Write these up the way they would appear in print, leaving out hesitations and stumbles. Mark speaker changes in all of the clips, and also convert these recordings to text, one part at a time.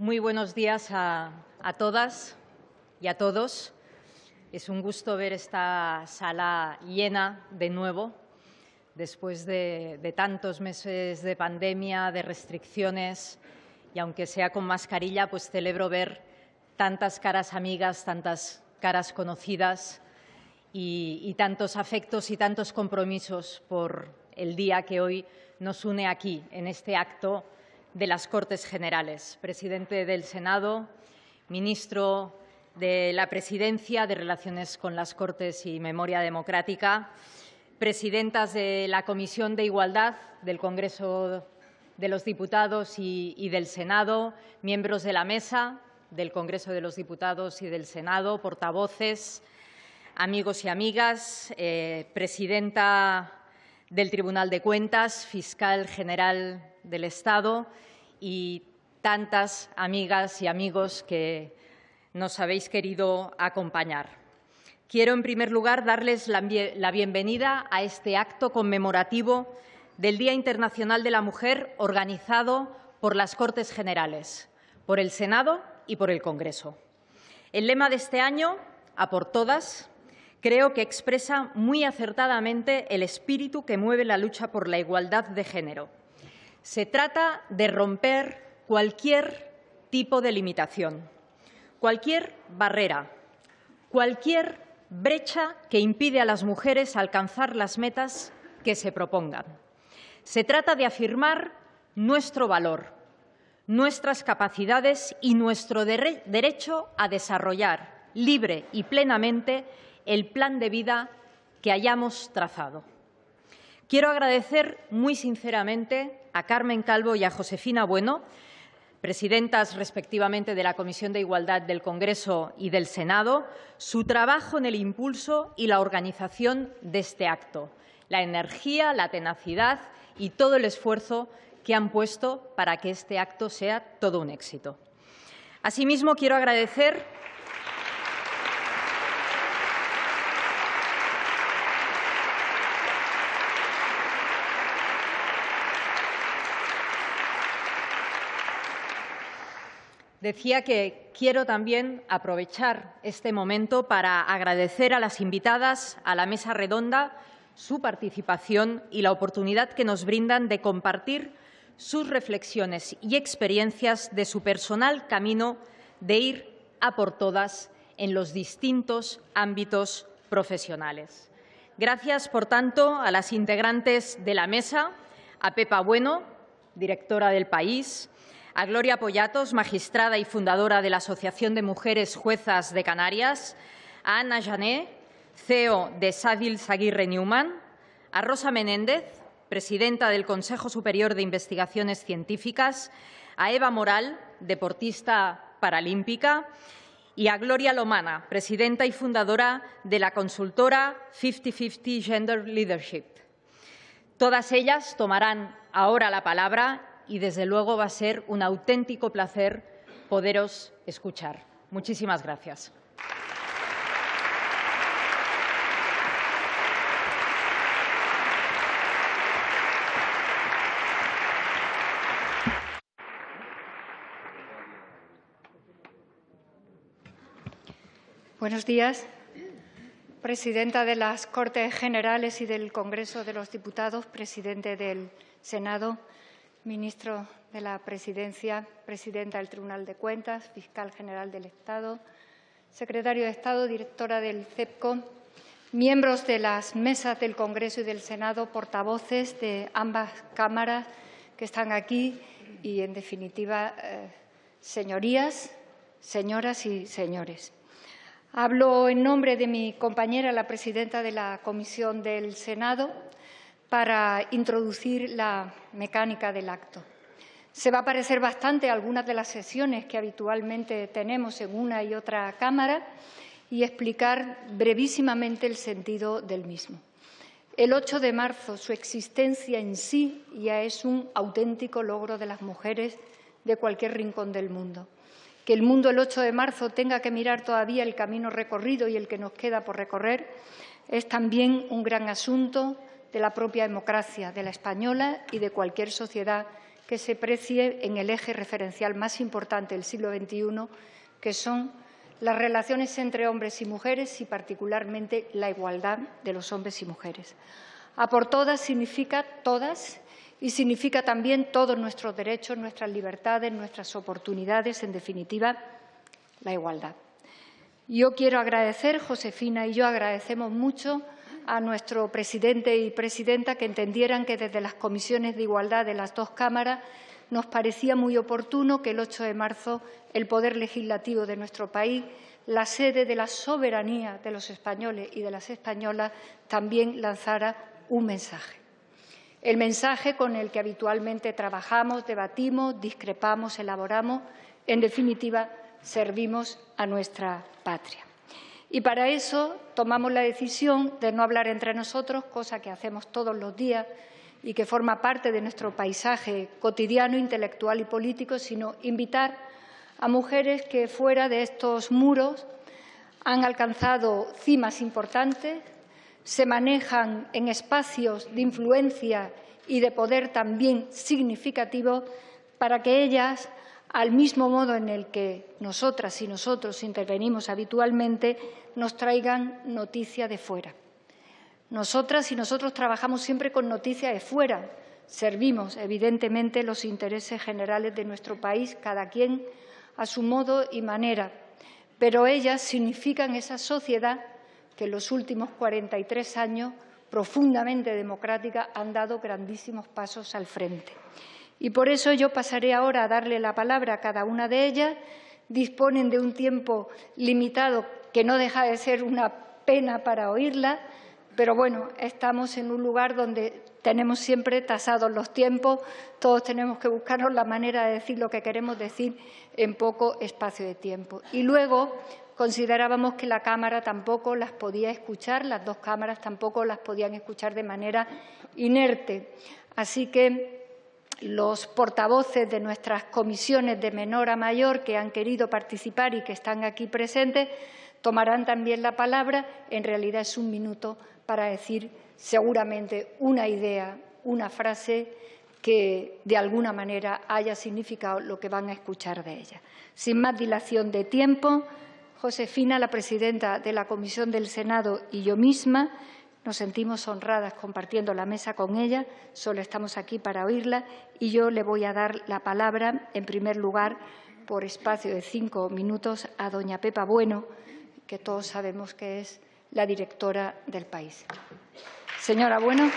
Speaker 1: Muy buenos días a todas y a todos. Es un gusto ver esta sala llena de nuevo, después de tantos meses de pandemia, de restricciones, y aunque sea con mascarilla, pues celebro ver tantas caras amigas, tantas caras conocidas y tantos afectos y tantos compromisos por el día que hoy nos une aquí, en este acto de las Cortes Generales. Presidente del Senado, ministro de la Presidencia de Relaciones con las Cortes y Memoria Democrática, presidentas de la Comisión de Igualdad del Congreso de los Diputados y del Senado, miembros de la mesa del Congreso de los Diputados y del Senado, portavoces, amigos y amigas, presidenta del Tribunal de Cuentas, fiscal general del Estado y tantas amigas y amigos que nos habéis querido acompañar. Quiero, en primer lugar, darles la bienvenida a este acto conmemorativo del Día Internacional de la Mujer organizado por las Cortes Generales, por el Senado y por el Congreso. El lema de este año, A por todas, creo que expresa muy acertadamente el espíritu que mueve la lucha por la igualdad de género. Se trata de romper cualquier tipo de limitación, cualquier barrera, cualquier brecha que impide a las mujeres alcanzar las metas que se propongan. Se trata de afirmar nuestro valor, nuestras capacidades y nuestro derecho a desarrollar libre y plenamente el plan de vida que hayamos trazado. Quiero agradecer muy sinceramente a Carmen Calvo y a Josefina Bueno, presidentas respectivamente de la Comisión de Igualdad del Congreso y del Senado, su trabajo en el impulso y la organización de este acto, la energía, la tenacidad y todo el esfuerzo que han puesto para que este acto sea todo un éxito. Asimismo, quiero agradecer Decía que quiero también aprovechar este momento para agradecer a las invitadas a la mesa redonda su participación y la oportunidad que nos brindan de compartir sus reflexiones y experiencias de su personal camino de ir a por todas en los distintos ámbitos profesionales. Gracias, por tanto, a las integrantes de la mesa, a Pepa Bueno, directora del País, a Gloria Pollatos, magistrada y fundadora de la Asociación de Mujeres Juezas de Canarias, a Ana Jané, CEO de Savills Aguirre Newman, a Rosa Menéndez, presidenta del Consejo Superior de Investigaciones Científicas, a Eva Moral, deportista paralímpica, y a Gloria Lomana, presidenta y fundadora de la consultora 50-50 Gender Leadership. Todas ellas tomarán ahora la palabra y, desde luego, va a ser un auténtico placer poderos escuchar. Muchísimas gracias.
Speaker 2: Buenos días. Presidenta de las Cortes Generales y del Congreso de los Diputados, presidente del Senado, ministro de la Presidencia, presidenta del Tribunal de Cuentas, fiscal general del Estado, secretario de Estado, directora del CEPCO, miembros de las mesas del Congreso y del Senado, portavoces de ambas cámaras que están aquí y, en definitiva, señorías, señoras y señores. Hablo en nombre de mi compañera, la presidenta de la Comisión del Senado, para introducir la mecánica del acto. Se va a parecer bastante a algunas de las sesiones que habitualmente tenemos en una y otra Cámara y explicar brevísimamente el sentido del mismo. El 8 de marzo, su existencia en sí ya es un auténtico logro de las mujeres de cualquier rincón del mundo. Que el mundo el 8 de marzo tenga que mirar todavía el camino recorrido y el que nos queda por recorrer es también un gran asunto de la propia democracia, de la española y de cualquier sociedad que se precie en el eje referencial más importante del siglo XXI, que son las relaciones entre hombres y mujeres y, particularmente, la igualdad de los hombres y mujeres. A por todas significa todas y significa también todos nuestros derechos, nuestras libertades, nuestras oportunidades, en definitiva, la igualdad. Yo quiero agradecer, Josefina y yo agradecemos mucho a nuestro presidente y presidenta que entendieran que desde las comisiones de igualdad de las dos cámaras nos parecía muy oportuno que el 8 de marzo el Poder Legislativo de nuestro país, la sede de la soberanía de los españoles y de las españolas, también lanzara un mensaje. El mensaje con el que habitualmente trabajamos, debatimos, discrepamos, elaboramos, en definitiva, servimos a nuestra patria. Y para eso tomamos la decisión de no hablar entre nosotros, cosa que hacemos todos los días y que forma parte de nuestro paisaje cotidiano, intelectual y político, sino invitar a mujeres que fuera de estos muros han alcanzado cimas importantes, se manejan en espacios de influencia y de poder también significativos, para que ellas, al mismo modo en el que nosotras y nosotros intervenimos habitualmente, nos traigan noticia de fuera. Nosotras y nosotros trabajamos siempre con noticia de fuera. Servimos, evidentemente, los intereses generales de nuestro país, cada quien a su modo y manera. Pero ellas significan esa sociedad que en los últimos 43 años, profundamente democrática, han dado grandísimos pasos al frente. Y por eso yo pasaré ahora a darle la palabra a cada una de ellas. Disponen de un tiempo limitado que no deja de ser una pena para oírla, pero bueno, estamos en un lugar donde tenemos siempre tasados los tiempos, todos tenemos que buscarnos la manera de decir lo que queremos decir en poco espacio de tiempo. Y luego considerábamos que la Cámara tampoco las podía escuchar, las dos cámaras tampoco las podían escuchar de manera inerte. Así que los portavoces de nuestras comisiones de menor a mayor que han querido participar y que están aquí presentes tomarán también la palabra. En realidad es un minuto para decir seguramente una idea, una frase que de alguna manera haya significado lo que van a escuchar de ella. Sin más dilación de tiempo, Josefina, la presidenta de la Comisión del Senado, y yo misma nos sentimos honradas compartiendo la mesa con ella, solo estamos aquí para oírla y yo le voy a dar la palabra, en primer lugar, por espacio de 5 minutos, a doña Pepa Bueno, que todos sabemos que es la directora del país. Señora Bueno.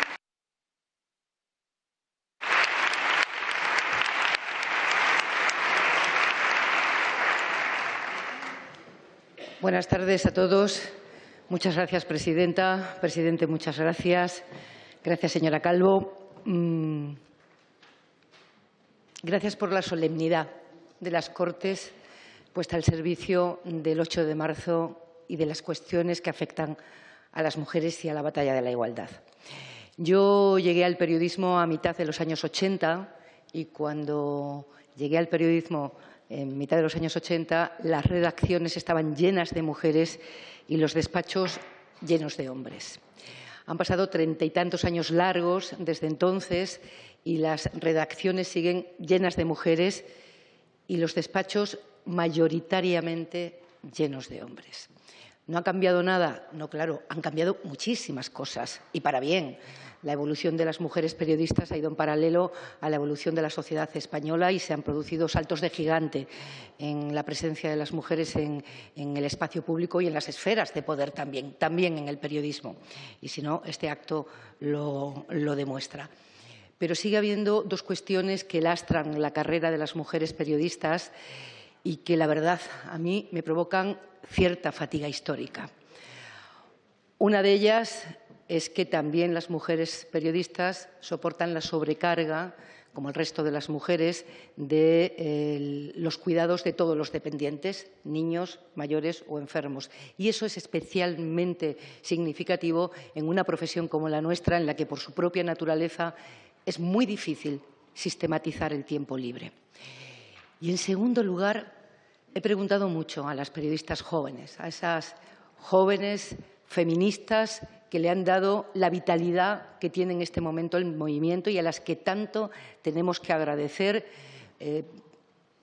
Speaker 3: Buenas tardes a todos. Muchas gracias, presidenta. Presidente, muchas gracias. Gracias, señora Calvo. Gracias por la solemnidad de las Cortes puesta al servicio del 8 de marzo y de las cuestiones que afectan a las mujeres y a la batalla de la igualdad. Yo llegué al periodismo a mitad de los años 80 y cuando llegué al periodismo en mitad de los años 80, las redacciones estaban llenas de mujeres y los despachos llenos de hombres. Han pasado 30 y tantos años largos desde entonces y las redacciones siguen llenas de mujeres y los despachos mayoritariamente llenos de hombres. ¿No ha cambiado nada? No, claro, han cambiado muchísimas cosas y para bien. La evolución de las mujeres periodistas ha ido en paralelo a la evolución de la sociedad española y se han producido saltos de gigante en la presencia de las mujeres en el espacio público y en las esferas de poder también en el periodismo. Y si no, este acto lo demuestra. Pero sigue habiendo dos cuestiones que lastran la carrera de las mujeres periodistas y que, la verdad, a mí me provocan cierta fatiga histórica. Una de ellas es que también las mujeres periodistas soportan la sobrecarga, como el resto de las mujeres, de los cuidados de todos los dependientes, niños, mayores o enfermos. Y eso es especialmente significativo en una profesión como la nuestra, en la que por su propia naturaleza es muy difícil sistematizar el tiempo libre. Y, en segundo lugar, he preguntado mucho a las periodistas jóvenes, a esas jóvenes feministas que le han dado la vitalidad que tiene en este momento el movimiento y a las que tanto tenemos que agradecer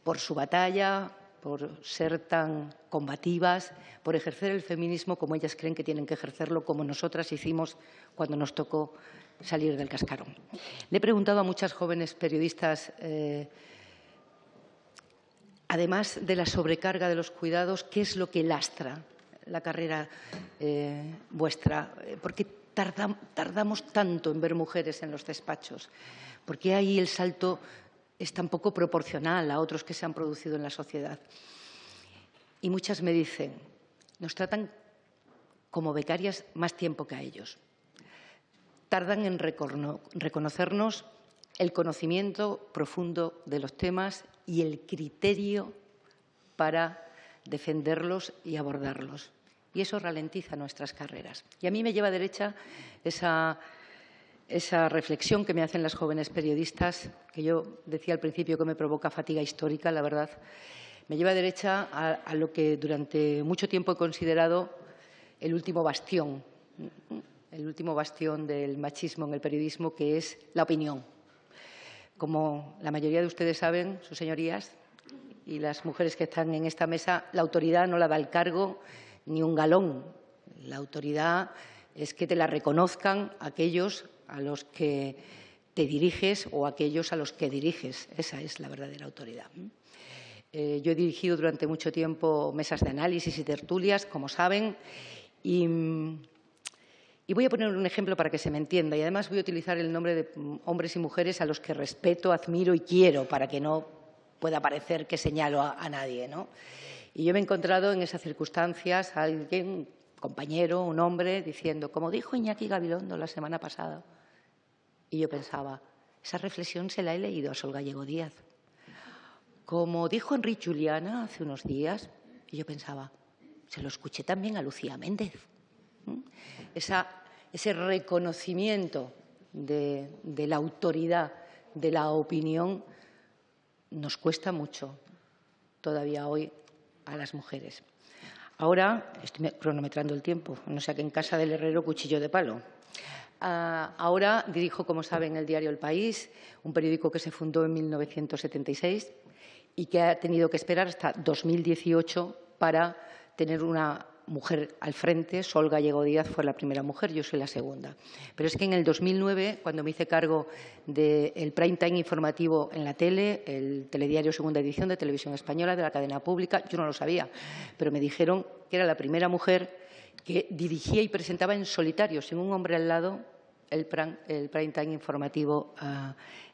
Speaker 3: por su batalla, por ser tan combativas, por ejercer el feminismo como ellas creen que tienen que ejercerlo, como nosotras hicimos cuando nos tocó salir del cascarón. Le he preguntado a muchas jóvenes periodistas, además de la sobrecarga de los cuidados, ¿qué es lo que lastra la carrera vuestra? ¿Por qué tardamos tanto en ver mujeres en los despachos? ¿Por qué ahí el salto es tan poco proporcional a otros que se han producido en la sociedad? Y muchas me dicen, nos tratan como becarias más tiempo que a ellos. Tardan en reconocernos el conocimiento profundo de los temas y el criterio para defenderlos y abordarlos. Y eso ralentiza nuestras carreras. Y a mí me lleva derecha esa reflexión que me hacen las jóvenes periodistas, que yo decía al principio que me provoca fatiga histórica, la verdad. Me lleva derecha a lo que durante mucho tiempo he considerado el último bastión del machismo en el periodismo, que es la opinión. Como la mayoría de ustedes saben, sus señorías, y las mujeres que están en esta mesa, la autoridad no la da el cargo ni un galón. La autoridad es que te la reconozcan aquellos a los que te diriges o aquellos a los que diriges. Esa es la verdadera autoridad. Yo he dirigido durante mucho tiempo mesas de análisis y tertulias, como saben, y voy a poner un ejemplo para que se me entienda. Y además voy a utilizar el nombre de hombres y mujeres a los que respeto, admiro y quiero, para que no pueda parecer que señalo a nadie, ¿no? Y yo me he encontrado en esas circunstancias a alguien, un compañero, un hombre, diciendo, como dijo Iñaki Gabilondo la semana pasada. Y yo pensaba, esa reflexión se la he leído a Sol Gallego Díaz. Como dijo Enrique Juliana hace unos días, y yo pensaba, se lo escuché también a Lucía Méndez. Ese reconocimiento de la autoridad, de la opinión, nos cuesta mucho todavía hoy a las mujeres. Ahora, estoy cronometrando el tiempo, no sea que en casa del herrero cuchillo de palo. Ahora dirijo, como saben, el diario El País, un periódico que se fundó en 1976 y que ha tenido que esperar hasta 2018 para tener una mujer al frente. Sol Gallego Díaz fue la primera mujer, yo soy la segunda. Pero es que en el 2009, cuando me hice cargo del prime time informativo en la tele, el telediario Segunda Edición de Televisión Española, de la cadena pública, yo no lo sabía, pero me dijeron que era la primera mujer que dirigía y presentaba en solitario, sin un hombre al lado, el prime time informativo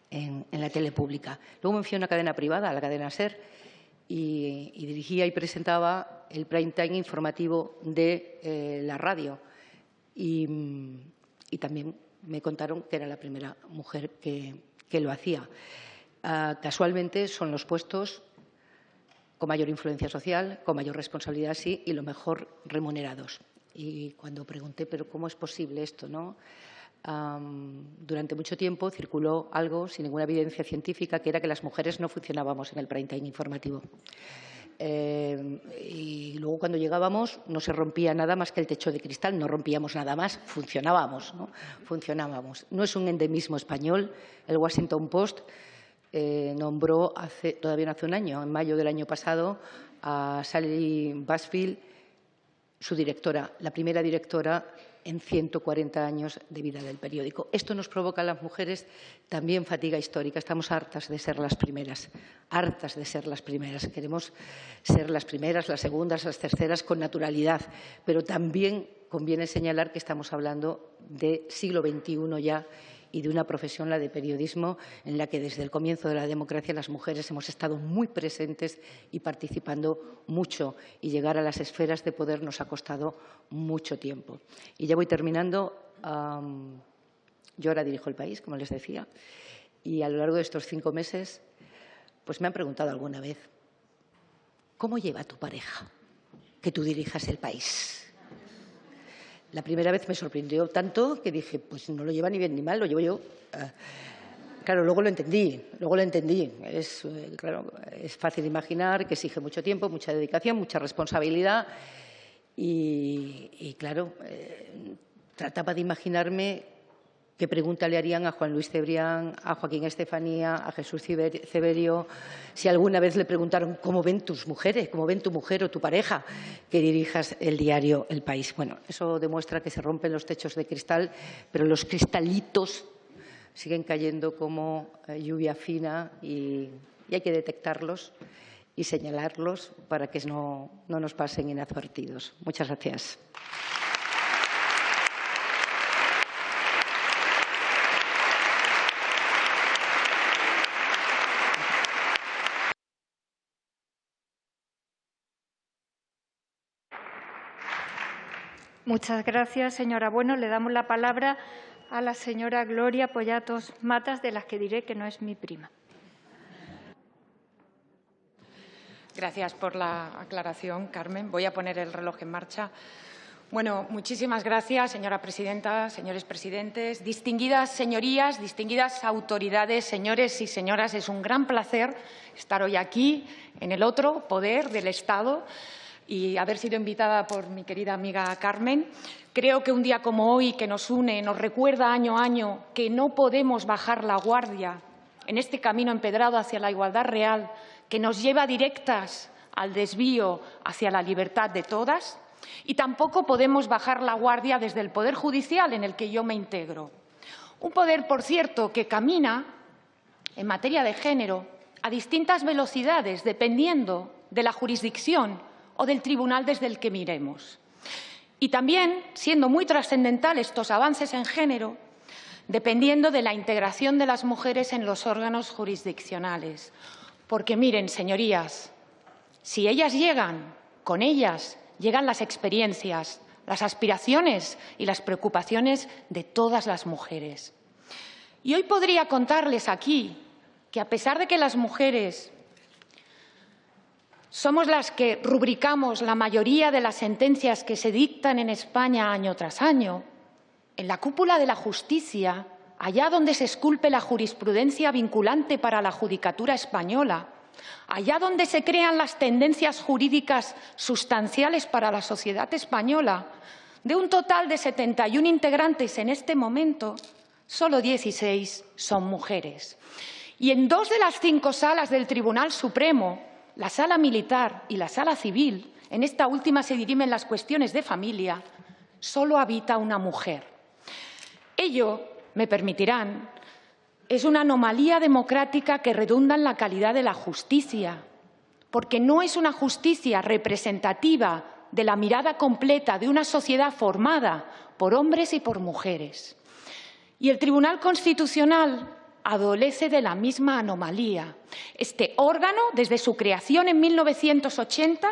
Speaker 3: en la tele pública. Luego me fui a una cadena privada, a la cadena SER, y dirigía y presentaba el prime time informativo de la radio. Y también me contaron que era la primera mujer que lo hacía. Casualmente son los puestos con mayor influencia social, con mayor responsabilidad, sí, y lo mejor remunerados. Y cuando pregunté, ¿pero cómo es posible esto, no? Durante mucho tiempo circuló algo sin ninguna evidencia científica, que era que las mujeres no funcionábamos en el prime time informativo. Y luego, cuando llegábamos, no se rompía nada más que el techo de cristal, no rompíamos nada más, funcionábamos, ¿no? Funcionábamos. No es un endemismo español. El Washington Post nombró todavía no hace un año, en mayo del año pasado, a Sally Busfield su directora, la primera directora en 140 años de vida del periódico. Esto nos provoca a las mujeres también fatiga histórica. Estamos hartas de ser las primeras, hartas de ser las primeras. Queremos ser las primeras, las segundas, las terceras con naturalidad, pero también conviene señalar que estamos hablando de siglo XXI ya y de una profesión, la de periodismo, en la que desde el comienzo de la democracia las mujeres hemos estado muy presentes y participando mucho, y llegar a las esferas de poder nos ha costado mucho tiempo. Y ya voy terminando. Yo ahora dirijo El País, como les decía, y a lo largo de estos 5 meses pues me han preguntado alguna vez, ¿cómo lleva tu pareja que tú dirijas El País? La primera vez me sorprendió tanto que dije, pues no lo lleva ni bien ni mal, lo llevo yo. Claro, luego lo entendí. Claro, es fácil imaginar que exige mucho tiempo, mucha dedicación, mucha responsabilidad. Y claro, trataba de imaginarme qué pregunta le harían a Juan Luis Cebrián, a Joaquín Estefanía, a Jesús Severio, si alguna vez le preguntaron cómo ven tus mujeres, cómo ven tu mujer o tu pareja que dirijas el diario El País. Bueno, eso demuestra que se rompen los techos de cristal, pero los cristalitos siguen cayendo como lluvia fina y hay que detectarlos y señalarlos para que no nos pasen inadvertidos. Muchas gracias.
Speaker 2: Muchas gracias, señora Bueno. Le damos la palabra a la señora Gloria Pollatos Matas, de las que diré que no es mi prima.
Speaker 4: Gracias por la aclaración, Carmen. Voy a poner el reloj en marcha. Bueno, muchísimas gracias, señora presidenta, señores presidentes, distinguidas señorías, distinguidas autoridades, señores y señoras. Es un gran placer estar hoy aquí, en el otro poder del Estado, y haber sido invitada por mi querida amiga Carmen. Creo que un día como hoy, que nos une, nos recuerda año a año que no podemos bajar la guardia en este camino empedrado hacia la igualdad real, que nos lleva directas al desvío hacia la libertad de todas, y tampoco podemos bajar la guardia desde el Poder Judicial, en el que yo me integro. Un poder, por cierto, que camina en materia de género a distintas velocidades, dependiendo de la jurisdicción o del tribunal desde el que miremos. Y también, siendo muy trascendental estos avances en género, dependiendo de la integración de las mujeres en los órganos jurisdiccionales. Porque, miren, señorías, si ellas llegan, con ellas llegan las experiencias, las aspiraciones y las preocupaciones de todas las mujeres. Y hoy podría contarles aquí que, a pesar de que las mujeres somos las que rubricamos la mayoría de las sentencias que se dictan en España año tras año, en la cúpula de la justicia, allá donde se esculpe la jurisprudencia vinculante para la judicatura española, allá donde se crean las tendencias jurídicas sustanciales para la sociedad española, de un total de 71 integrantes en este momento, solo 16 son mujeres. Y en 2 de las 5 salas del Tribunal Supremo, la sala militar y la sala civil, en esta última se dirimen las cuestiones de familia, solo habita una mujer. Ello, me permitirán, es una anomalía democrática que redunda en la calidad de la justicia, porque no es una justicia representativa de la mirada completa de una sociedad formada por hombres y por mujeres. Y el Tribunal Constitucional adolece de la misma anomalía. Este órgano, desde su creación en 1980,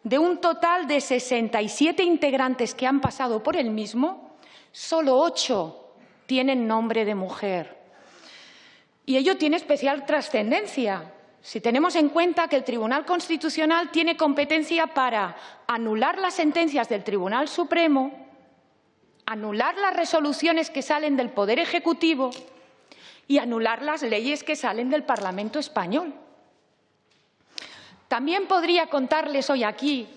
Speaker 4: de un total de 67 integrantes que han pasado por el mismo, solo 8 tienen nombre de mujer. Y ello tiene especial trascendencia si tenemos en cuenta que el Tribunal Constitucional tiene competencia para anular las sentencias del Tribunal Supremo, anular las resoluciones que salen del Poder Ejecutivo y anular las leyes que salen del Parlamento español. También podría contarles hoy aquí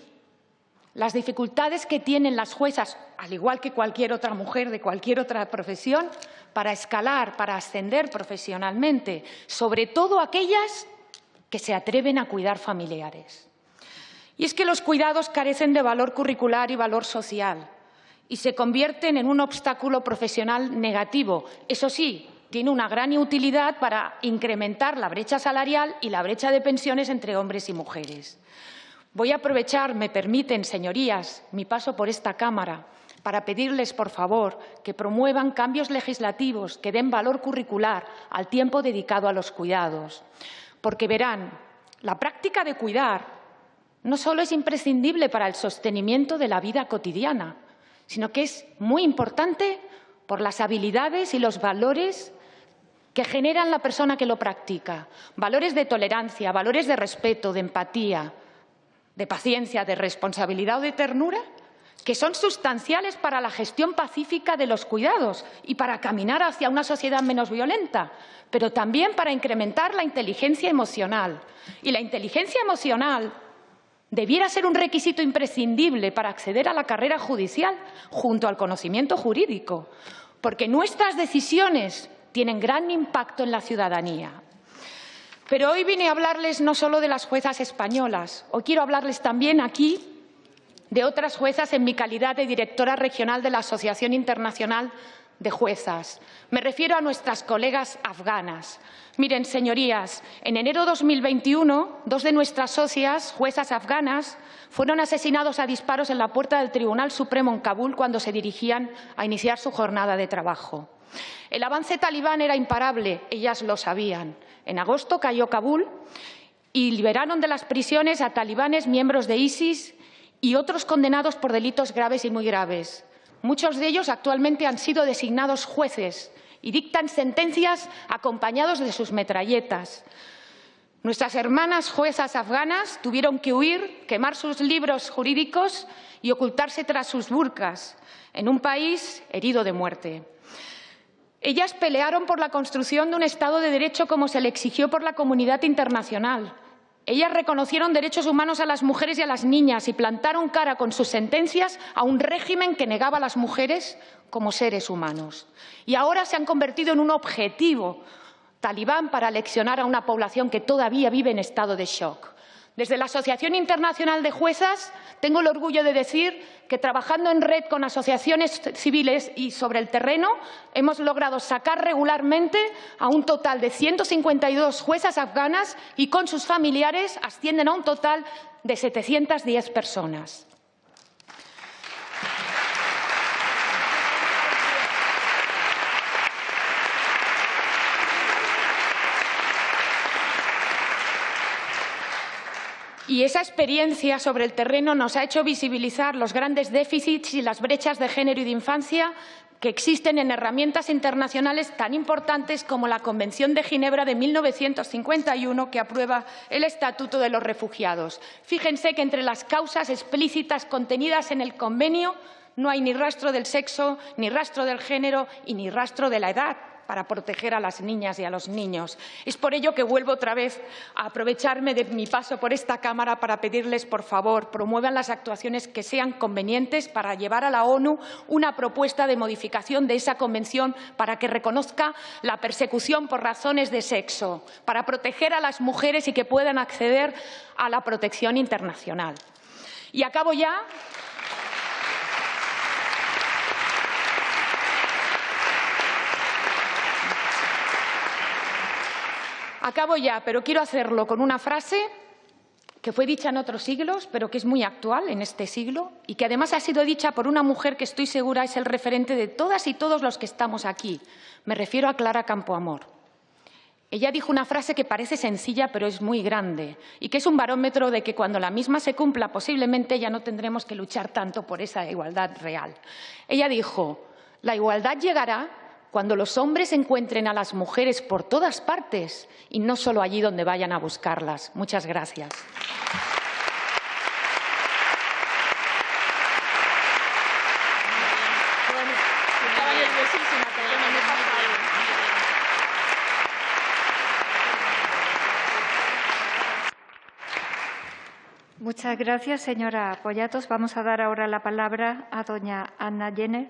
Speaker 4: las dificultades que tienen las juezas, al igual que cualquier otra mujer de cualquier otra profesión, para escalar, para ascender profesionalmente, sobre todo aquellas que se atreven a cuidar familiares. Y es que los cuidados carecen de valor curricular y valor social y se convierten en un obstáculo profesional negativo. Eso sí, tiene una gran utilidad para incrementar la brecha salarial y la brecha de pensiones entre hombres y mujeres. Voy a aprovechar, me permiten, señorías, mi paso por esta Cámara para pedirles, por favor, que promuevan cambios legislativos que den valor curricular al tiempo dedicado a los cuidados. Porque verán, la práctica de cuidar no solo es imprescindible para el sostenimiento de la vida cotidiana, sino que es muy importante por las habilidades y los valores que generan la persona que lo practica. Valores de tolerancia, valores de respeto, de empatía, de paciencia, de responsabilidad o de ternura, que son sustanciales para la gestión pacífica de los cuidados y para caminar hacia una sociedad menos violenta, pero también para incrementar la inteligencia emocional. Y la inteligencia emocional debiera ser un requisito imprescindible para acceder a la carrera judicial junto al conocimiento jurídico, porque nuestras decisiones tienen gran impacto en la ciudadanía. Pero hoy vine a hablarles no solo de las juezas españolas, hoy quiero hablarles también aquí de otras juezas en mi calidad de directora regional de la Asociación Internacional de juezas. Me refiero a nuestras colegas afganas. Miren, señorías, en enero de 2021, 2 de nuestras socias, juezas afganas, fueron asesinados a disparos en la puerta del Tribunal Supremo en Kabul cuando se dirigían a iniciar su jornada de trabajo. El avance talibán era imparable, ellas lo sabían. En agosto cayó Kabul y liberaron de las prisiones a talibanes miembros de ISIS y otros condenados por delitos graves y muy graves. Muchos de ellos actualmente han sido designados jueces y dictan sentencias acompañados de sus metralletas. Nuestras hermanas juezas afganas tuvieron que huir, quemar sus libros jurídicos y ocultarse tras sus burkas, en un país herido de muerte. Ellas pelearon por la construcción de un Estado de Derecho como se le exigió por la comunidad internacional. Ellas reconocieron derechos humanos a las mujeres y a las niñas y plantaron cara con sus sentencias a un régimen que negaba a las mujeres como seres humanos. Y ahora se han convertido en un objetivo talibán para aleccionar a una población que todavía vive en estado de shock. Desde la Asociación Internacional de Juezas tengo el orgullo de decir que, trabajando en red con asociaciones civiles y sobre el terreno, hemos logrado sacar regularmente a un total de 152 juezas afganas y con sus familiares ascienden a un total de 710 personas. Y esa experiencia sobre el terreno nos ha hecho visibilizar los grandes déficits y las brechas de género y de infancia que existen en herramientas internacionales tan importantes como la Convención de Ginebra de 1951, que aprueba el Estatuto de los Refugiados. Fíjense que entre las causas explícitas contenidas en el convenio no hay ni rastro del sexo, ni rastro del género y ni rastro de la edad para proteger a las niñas y a los niños. Es por ello que vuelvo otra vez a aprovecharme de mi paso por esta Cámara para pedirles, por favor, promuevan las actuaciones que sean convenientes para llevar a la ONU una propuesta de modificación de esa convención para que reconozca la persecución por razones de sexo, para proteger a las mujeres y que puedan acceder a la protección internacional. Y acabo ya. Acabo ya, pero quiero hacerlo con una frase que fue dicha en otros siglos, pero que es muy actual en este siglo y que además ha sido dicha por una mujer que estoy segura es el referente de todas y todos los que estamos aquí. Me refiero a Clara Campoamor. Ella dijo una frase que parece sencilla, pero es muy grande y que es un barómetro de que cuando la misma se cumpla, posiblemente ya no tendremos que luchar tanto por esa igualdad real. Ella dijo: la igualdad llegará cuando los hombres encuentren a las mujeres por todas partes y no solo allí donde vayan a buscarlas. Muchas gracias.
Speaker 2: Muchas gracias, señora Pollatos. Vamos a dar ahora la palabra a doña Anna Jenner.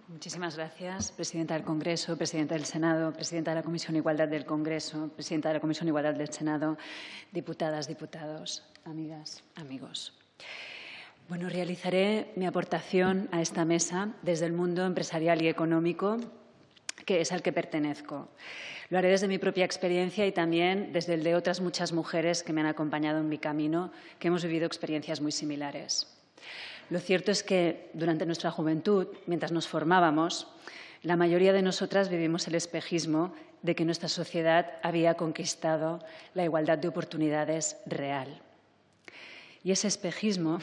Speaker 5: Muchísimas gracias, presidenta del Congreso, presidenta del Senado, presidenta de la Comisión de Igualdad del Congreso, presidenta de la Comisión de Igualdad del Senado, diputadas, diputados, amigas, amigos. Bueno, realizaré mi aportación a esta mesa desde el mundo empresarial y económico, que es al que pertenezco. Lo haré desde mi propia experiencia y también desde el de otras muchas mujeres que me han acompañado en mi camino, que hemos vivido experiencias muy similares. Lo cierto es que durante nuestra juventud, mientras nos formábamos, la mayoría de nosotras vivimos el espejismo de que nuestra sociedad había conquistado la igualdad de oportunidades real. Y ese espejismo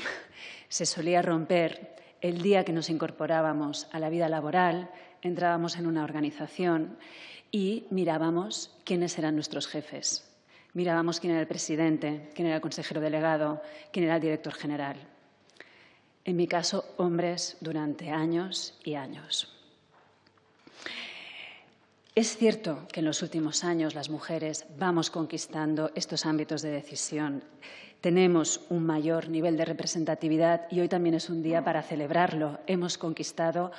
Speaker 5: se solía romper el día que nos incorporábamos a la vida laboral, entrábamos en una organización y mirábamos quiénes eran nuestros jefes. Mirábamos quién era el presidente, quién era el consejero delegado, quién era el director general. En mi caso, hombres durante años y años. Es cierto que en los últimos años las mujeres vamos conquistando estos ámbitos de decisión. Tenemos un mayor nivel de representatividad y hoy también es un día para celebrarlo. Hemos conquistado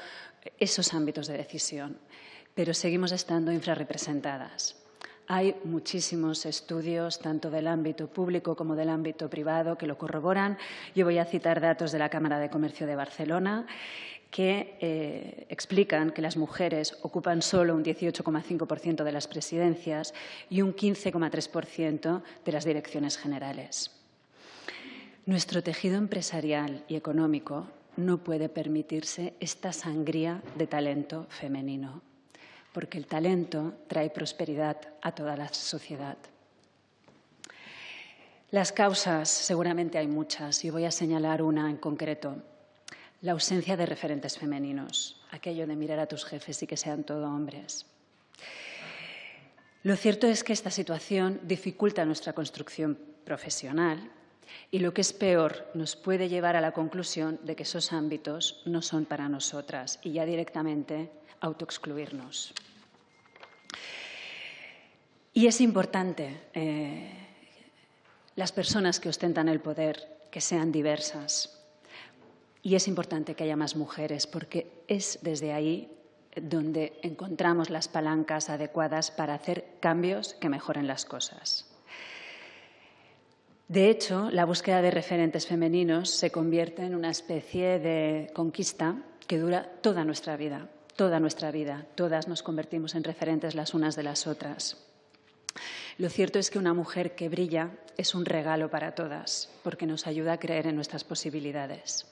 Speaker 5: esos ámbitos de decisión, pero seguimos estando infrarrepresentadas. Hay muchísimos estudios, tanto del ámbito público como del ámbito privado, que lo corroboran. Yo voy a citar datos de la Cámara de Comercio de Barcelona que explican que las mujeres ocupan solo un 18,5% de las presidencias y un 15,3% de las direcciones generales. Nuestro tejido empresarial y económico no puede permitirse esta sangría de talento femenino, porque el talento trae prosperidad a toda la sociedad. Las causas, seguramente hay muchas, y voy a señalar una en concreto. La ausencia de referentes femeninos, aquello de mirar a tus jefes y que sean todo hombres. Lo cierto es que esta situación dificulta nuestra construcción profesional y, lo que es peor, nos puede llevar a la conclusión de que esos ámbitos no son para nosotras y ya directamente autoexcluirnos. Y es importante las personas que ostentan el poder que sean diversas. Y es importante que haya más mujeres, porque es desde ahí donde encontramos las palancas adecuadas para hacer cambios que mejoren las cosas. De hecho, la búsqueda de referentes femeninos se convierte en una especie de conquista que dura toda nuestra vida, toda nuestra vida. Todas nos convertimos en referentes las unas de las otras. Lo cierto es que una mujer que brilla es un regalo para todas, porque nos ayuda a creer en nuestras posibilidades.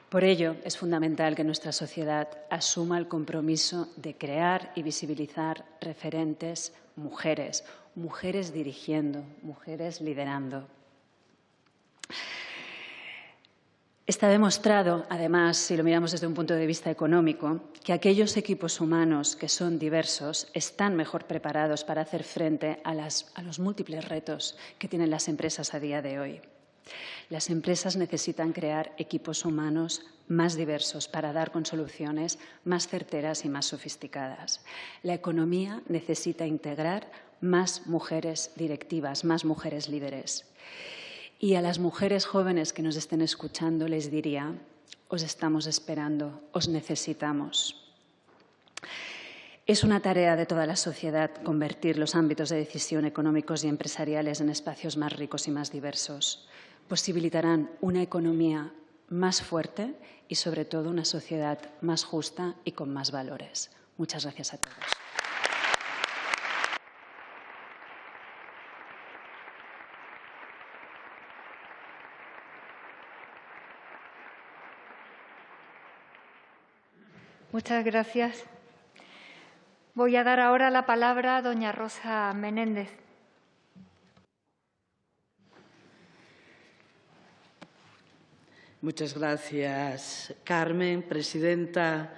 Speaker 5: Por ello, es fundamental que nuestra sociedad asuma el compromiso de crear y visibilizar referentes mujeres, mujeres dirigiendo, mujeres liderando. Está demostrado, además, si lo miramos desde un punto de vista económico, que aquellos equipos humanos que son diversos están mejor preparados para hacer frente a los múltiples retos que tienen las empresas a día de hoy. Las empresas necesitan crear equipos humanos más diversos para dar con soluciones más certeras y más sofisticadas. La economía necesita integrar más mujeres directivas, más mujeres líderes. Y a las mujeres jóvenes que nos estén escuchando les diría: os estamos esperando, os necesitamos. Es una tarea de toda la sociedad convertir los ámbitos de decisión económicos y empresariales en espacios más ricos y más diversos. Posibilitarán una economía más fuerte y, sobre todo, una sociedad más justa y con más valores. Muchas gracias a todos.
Speaker 2: Muchas gracias. Voy a dar ahora la palabra a doña Rosa Menéndez.
Speaker 6: Muchas gracias, Carmen, presidenta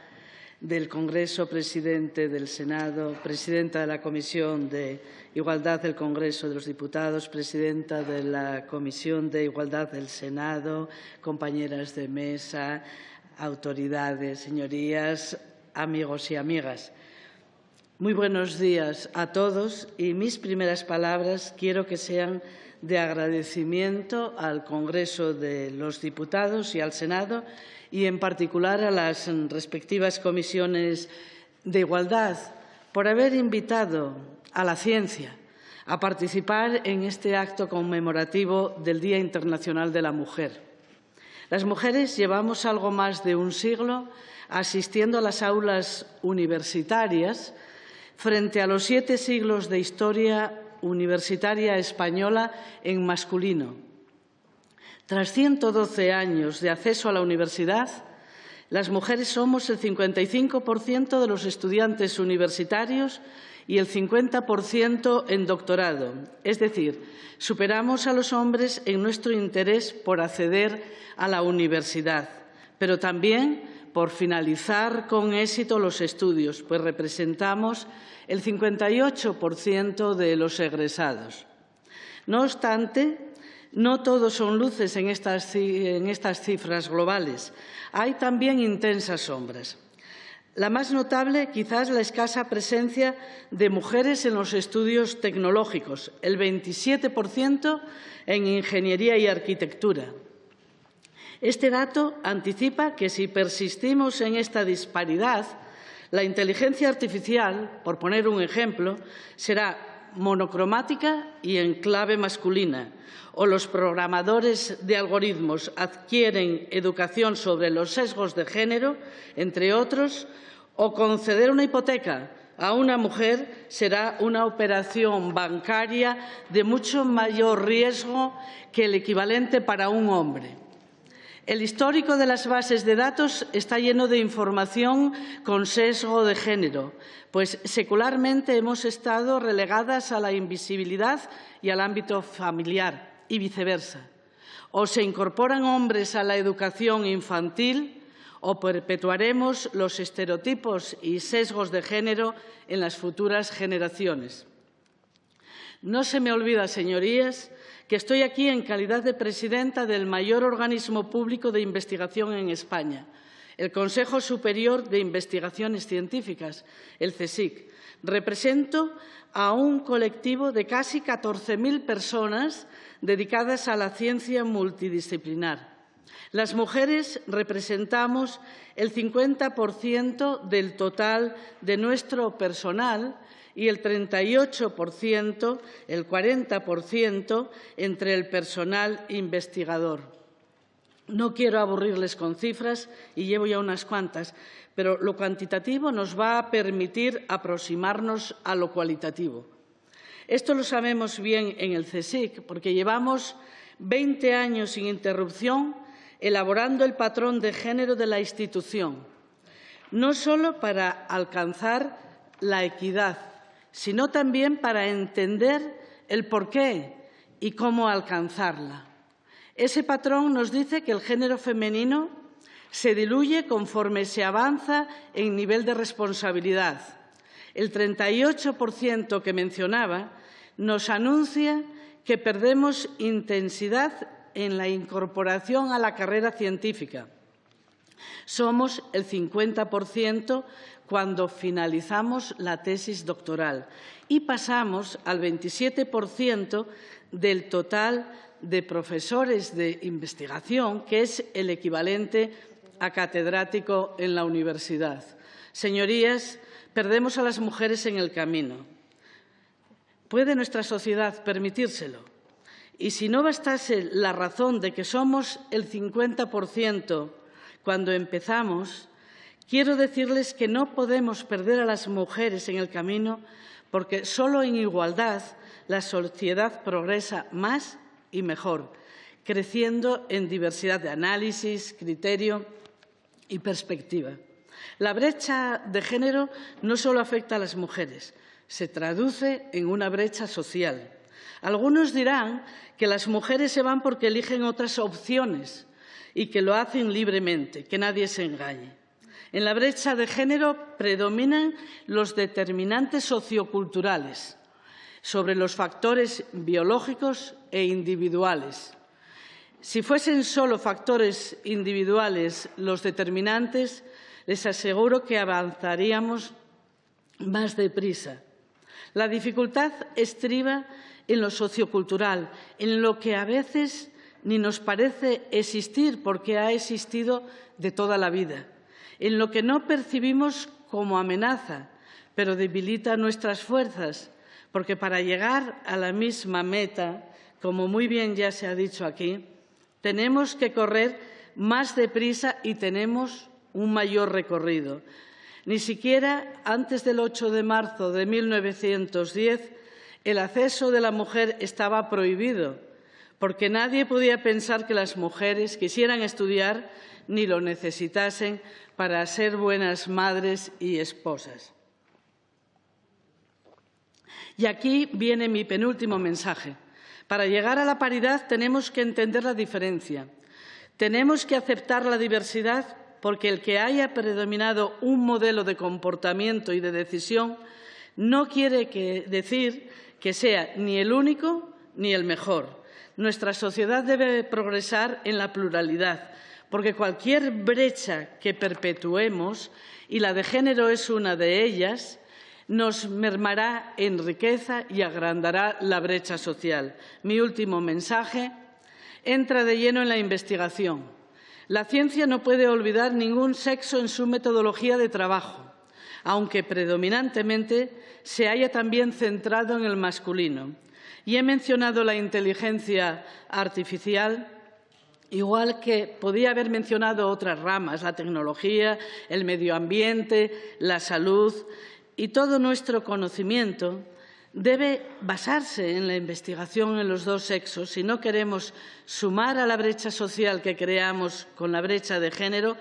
Speaker 6: del Congreso, presidente del Senado, presidenta de la Comisión de Igualdad del Congreso de los Diputados, presidenta de la Comisión de Igualdad del Senado, compañeras de mesa, autoridades, señorías, amigos y amigas. Muy buenos días a todos y mis primeras palabras quiero que sean de agradecimiento al Congreso de los Diputados y al Senado y, en particular, a las respectivas comisiones de igualdad por haber invitado a la ciencia a participar en este acto conmemorativo del Día Internacional de la Mujer. Las mujeres llevamos algo más de un siglo asistiendo a las aulas universitarias frente a los 7 siglos de historia universitaria española en masculino. Tras 112 años de acceso a la universidad, las mujeres somos el 55% de los estudiantes universitarios y el 50% en doctorado. Es decir, superamos a los hombres en nuestro interés por acceder a la universidad, pero también por finalizar con éxito los estudios, pues representamos el 58% de los egresados. No obstante, no todos son luces en estas cifras globales. Hay también intensas sombras. La más notable, quizás, la escasa presencia de mujeres en los estudios tecnológicos, el 27% en ingeniería y arquitectura. Este dato anticipa que si persistimos en esta disparidad, La inteligencia artificial, por poner un ejemplo, será monocromática y en clave masculina, o los programadores de algoritmos adquieren educación sobre los sesgos de género, entre otros, o conceder una hipoteca a una mujer será una operación bancaria de mucho mayor riesgo que el equivalente para un hombre. El histórico de las bases de datos está lleno de información con sesgo de género, pues secularmente hemos estado relegadas a la invisibilidad y al ámbito familiar, y viceversa. O se incorporan hombres a la educación infantil o perpetuaremos los estereotipos y sesgos de género en las futuras generaciones. No se me olvida, señorías, que estoy aquí en calidad de presidenta del mayor organismo público de investigación en España, el Consejo Superior de Investigaciones Científicas, el CSIC. Represento a un colectivo de casi 14.000 personas dedicadas a la ciencia multidisciplinar. Las mujeres representamos el 50% del total de nuestro personal y el 38%, el 40% entre el personal investigador. No quiero aburrirles con cifras y llevo ya unas cuantas, pero lo cuantitativo nos va a permitir aproximarnos a lo cualitativo. Esto lo sabemos bien en el CSIC porque llevamos 20 años sin interrupción elaborando el patrón de género de la institución, no solo para alcanzar la equidad, sino también para entender el porqué y cómo alcanzarla. Ese patrón nos dice que el género femenino se diluye conforme se avanza en nivel de responsabilidad. El 38% que mencionaba nos anuncia que perdemos intensidad en la incorporación a la carrera científica. Somos el 50% cuando finalizamos la tesis doctoral y pasamos al 27% del total de profesores de investigación, que es el equivalente a catedrático en la universidad. Señorías, perdemos a las mujeres en el camino. ¿Puede nuestra sociedad permitírselo? Y si no bastase la razón de que somos el 50% cuando empezamos, quiero decirles que no podemos perder a las mujeres en el camino porque solo en igualdad la sociedad progresa más y mejor, creciendo en diversidad de análisis, criterio y perspectiva. La brecha de género no solo afecta a las mujeres, se traduce en una brecha social. Algunos dirán que las mujeres se van porque eligen otras opciones y que lo hacen libremente, que nadie se engañe. En la brecha de género predominan los determinantes socioculturales sobre los factores biológicos e individuales. Si fuesen solo factores individuales los determinantes, les aseguro que avanzaríamos más deprisa. La dificultad estriba en lo sociocultural, en lo que a veces ni nos parece existir porque ha existido de toda la vida, en lo que no percibimos como amenaza, pero debilita nuestras fuerzas, porque para llegar a la misma meta, como muy bien ya se ha dicho aquí, tenemos que correr más deprisa y tenemos un mayor recorrido. Ni siquiera antes del 8 de marzo de 1910 el acceso de la mujer estaba prohibido, porque nadie podía pensar que las mujeres quisieran estudiar ni lo necesitasen para ser buenas madres y esposas. Y aquí viene mi penúltimo mensaje. Para llegar a la paridad tenemos que entender la diferencia. Tenemos que aceptar la diversidad porque el que haya predominado un modelo de comportamiento y de decisión no quiere decir que sea ni el único ni el mejor. Nuestra sociedad debe progresar en la pluralidad, porque cualquier brecha que perpetuemos, y la de género es una de ellas, nos mermará en riqueza y agrandará la brecha social. Mi último mensaje entra de lleno en la investigación. La ciencia no puede olvidar ningún sexo en su metodología de trabajo. aunque predominantemente se haya también centrado en el masculino. Y he mencionado la inteligencia artificial, igual que podía haber mencionado otras ramas, la tecnología, el medio ambiente, la salud, y todo nuestro conocimiento debe basarse en la investigación en los dos sexos si no queremos sumar a la brecha social que creamos con la brecha de género,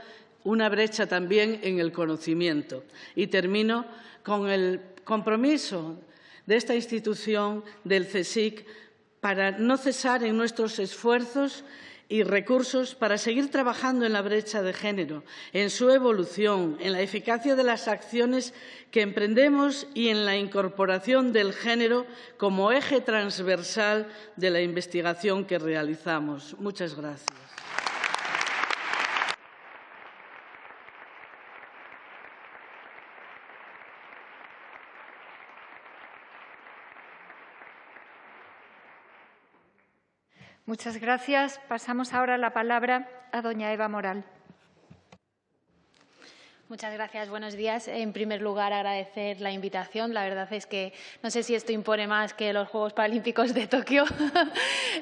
Speaker 6: una brecha también en el conocimiento. Y termino con el compromiso de esta institución, del CSIC, para no cesar en nuestros esfuerzos y recursos para seguir trabajando en la brecha de género, en su evolución, en la eficacia de las acciones que emprendemos y en la incorporación del género como eje transversal de la investigación que realizamos. Muchas gracias.
Speaker 2: Muchas gracias. Pasamos ahora la palabra a doña Eva Moral.
Speaker 7: Muchas gracias. Buenos días. En primer lugar, agradecer la invitación. La verdad es que no sé si esto impone más que los Juegos Paralímpicos de Tokio.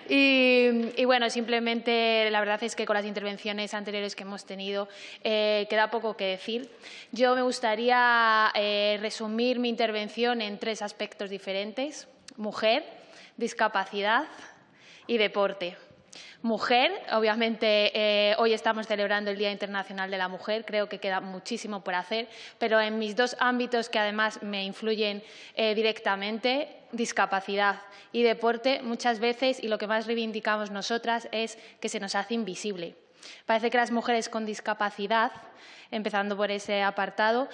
Speaker 7: y bueno, simplemente la verdad es que con las intervenciones anteriores que hemos tenido queda poco que decir. Yo me gustaría resumir mi intervención en tres aspectos diferentes: mujer, discapacidad y deporte. Mujer, obviamente hoy estamos celebrando el Día Internacional de la Mujer, creo que queda muchísimo por hacer, pero en mis dos ámbitos que además me influyen directamente, discapacidad y deporte, muchas veces, y lo que más reivindicamos nosotras, es que se nos hace invisible. Parece que las mujeres con discapacidad, empezando por ese apartado,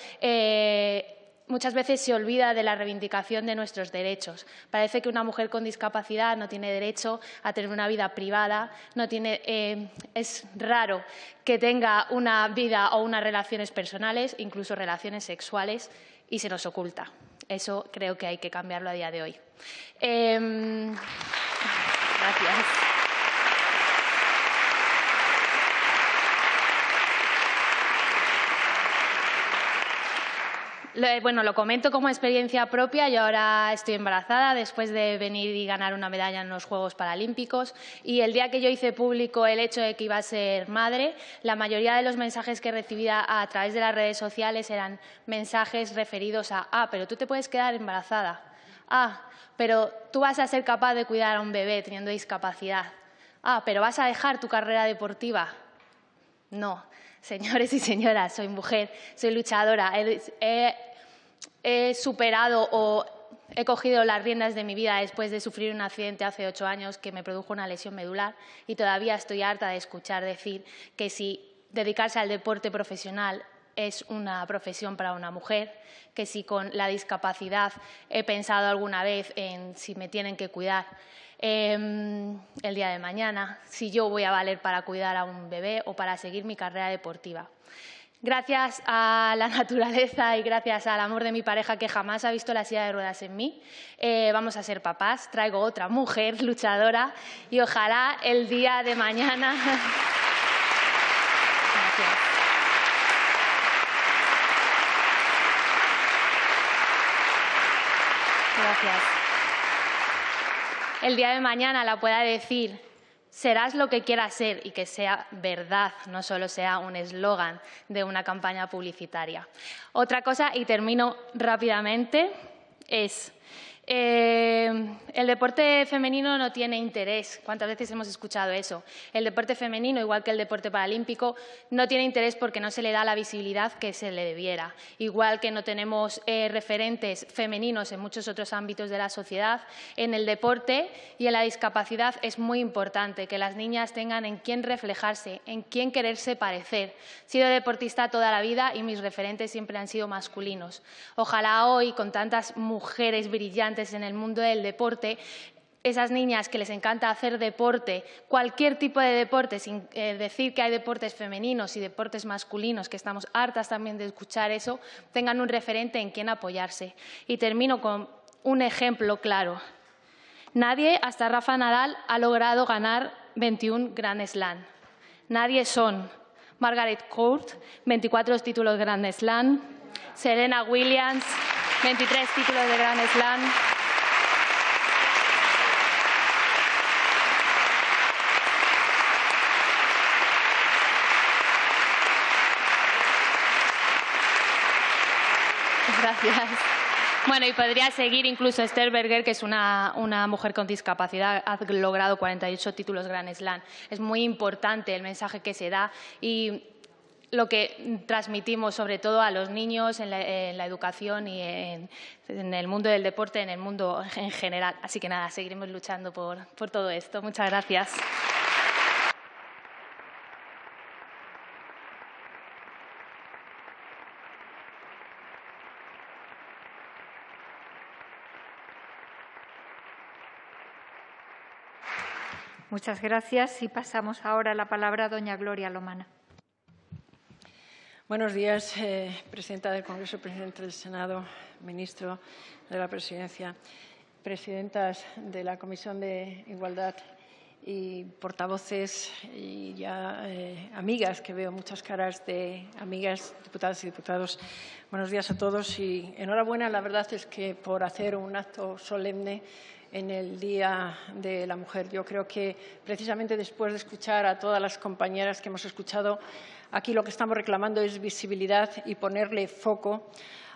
Speaker 7: muchas veces se olvida de la reivindicación de nuestros derechos. Parece que una mujer con discapacidad no tiene derecho a tener una vida privada, es raro que tenga una vida o unas relaciones personales, incluso relaciones sexuales, y se nos oculta. Eso creo que hay que cambiarlo a día de hoy. Gracias. Bueno, lo comento como experiencia propia. Yo ahora estoy embarazada después de venir y ganar una medalla en los Juegos Paralímpicos, y el día que yo hice público el hecho de que iba a ser madre, la mayoría de los mensajes que recibía a través de las redes sociales eran mensajes referidos a pero tú te puedes quedar embarazada, pero tú vas a ser capaz de cuidar a un bebé teniendo discapacidad, pero vas a dejar tu carrera deportiva. No. Señores y señoras, soy mujer, soy luchadora, he superado o he cogido las riendas de mi vida después de sufrir un accidente hace 8 años que me produjo una lesión medular, y todavía estoy harta de escuchar decir que si dedicarse al deporte profesional es una profesión para una mujer, que si con la discapacidad he pensado alguna vez en si me tienen que cuidar el día de mañana, si yo voy a valer para cuidar a un bebé o para seguir mi carrera deportiva. Gracias a la naturaleza y gracias al amor de mi pareja, que jamás ha visto la silla de ruedas en mí, vamos a ser papás. Traigo otra mujer luchadora y ojalá el día de mañana… Gracias. Gracias. El día de mañana la pueda decir: serás lo que quieras ser, y que sea verdad, no solo sea un eslogan de una campaña publicitaria. Otra cosa, y termino rápidamente, es el deporte femenino no tiene interés. ¿Cuántas veces hemos escuchado eso? El deporte femenino, igual que el deporte paralímpico, no tiene interés porque no se le da la visibilidad que se le debiera. Igual que no tenemos referentes femeninos en muchos otros ámbitos de la sociedad, en el deporte y en la discapacidad es muy importante que las niñas tengan en quién reflejarse, en quién quererse parecer. He sido deportista toda la vida y mis referentes siempre han sido masculinos. Ojalá hoy, con tantas mujeres brillantes en el mundo del deporte, esas niñas que les encanta hacer deporte, cualquier tipo de deporte, sin decir que hay deportes femeninos y deportes masculinos, que estamos hartas también de escuchar eso, tengan un referente en quien apoyarse. Y termino con un ejemplo claro. Nadie, hasta Rafa Nadal, ha logrado ganar 21 Grand Slam. Nadie son Margaret Court, 24 títulos Grand Slam, Serena Williams, 23 títulos de Grand Slam. Gracias. Bueno, y podría seguir incluso Esther Berger, que es una mujer con discapacidad, ha logrado 48 títulos Grand Slam. Es muy importante el mensaje que se da y lo que transmitimos sobre todo a los niños en la educación y en el mundo del deporte, en el mundo en general. Así que nada, seguiremos luchando por todo esto. Muchas gracias.
Speaker 2: Muchas gracias y pasamos ahora la palabra a doña Gloria Lomana.
Speaker 8: Buenos días, presidenta del Congreso, presidente del Senado, ministro de la Presidencia, presidentas de la Comisión de Igualdad y portavoces y ya amigas, que veo muchas caras de amigas, diputadas y diputados. Buenos días a todos y enhorabuena. La verdad es que por hacer un acto solemne en el Día de la Mujer. Yo creo que precisamente después de escuchar a todas las compañeras que hemos escuchado, aquí lo que estamos reclamando es visibilidad y ponerle foco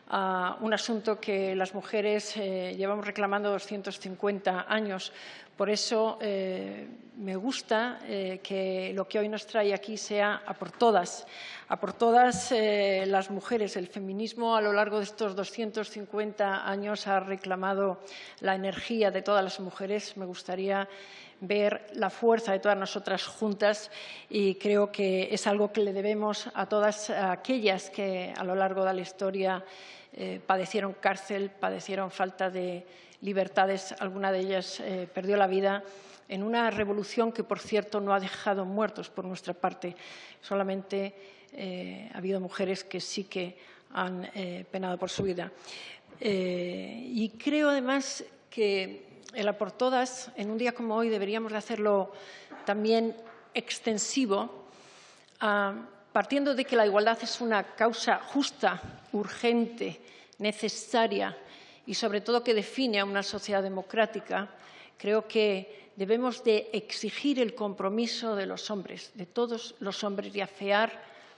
Speaker 8: a un asunto que las mujeres llevamos reclamando 250 años. Por eso me gusta que lo que hoy nos trae aquí sea a por todas las mujeres. El feminismo a lo largo de estos 250 años ha reclamado la energía de todas las mujeres. Me gustaría ver la fuerza de todas nosotras juntas y creo que es algo que le debemos a todas aquellas que a lo largo de la historia padecieron cárcel, padecieron falta de libertades. Alguna de ellas perdió la vida en una revolución que, por cierto, no ha dejado muertos por nuestra parte. Solamente ha habido mujeres que sí que han penado por su vida. Y creo, además, que el a por todas, en un día como hoy, deberíamos de hacerlo también extensivo, partiendo de que la igualdad es una causa justa, urgente, necesaria y, sobre todo, que define a una sociedad democrática. Creo que debemos de exigir el compromiso de los hombres, de todos los hombres, y afear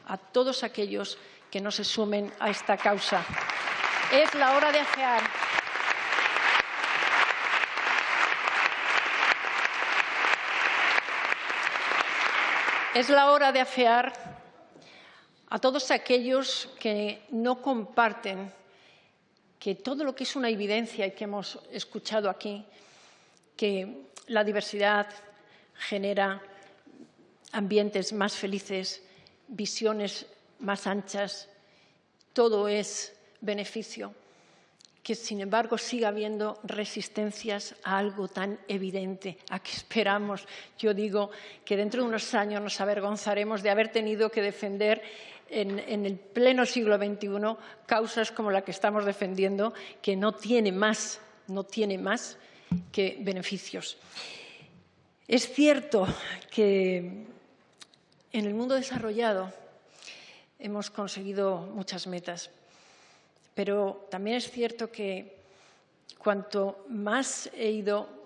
Speaker 8: a todos aquellos que no se sumen a esta causa. Es la hora de afear. Es la hora de afear a todos aquellos que no comparten que todo lo que es una evidencia y que hemos escuchado aquí, que la diversidad genera ambientes más felices, visiones más anchas, todo es beneficio, que sin embargo siga habiendo resistencias a algo tan evidente. ¿A qué esperamos? Yo digo que dentro de unos años nos avergonzaremos de haber tenido que defender en el pleno siglo XXI causas como la que estamos defendiendo, que no tiene más que beneficios. Es cierto que en el mundo desarrollado hemos conseguido muchas metas, pero también es cierto que cuanto más he ido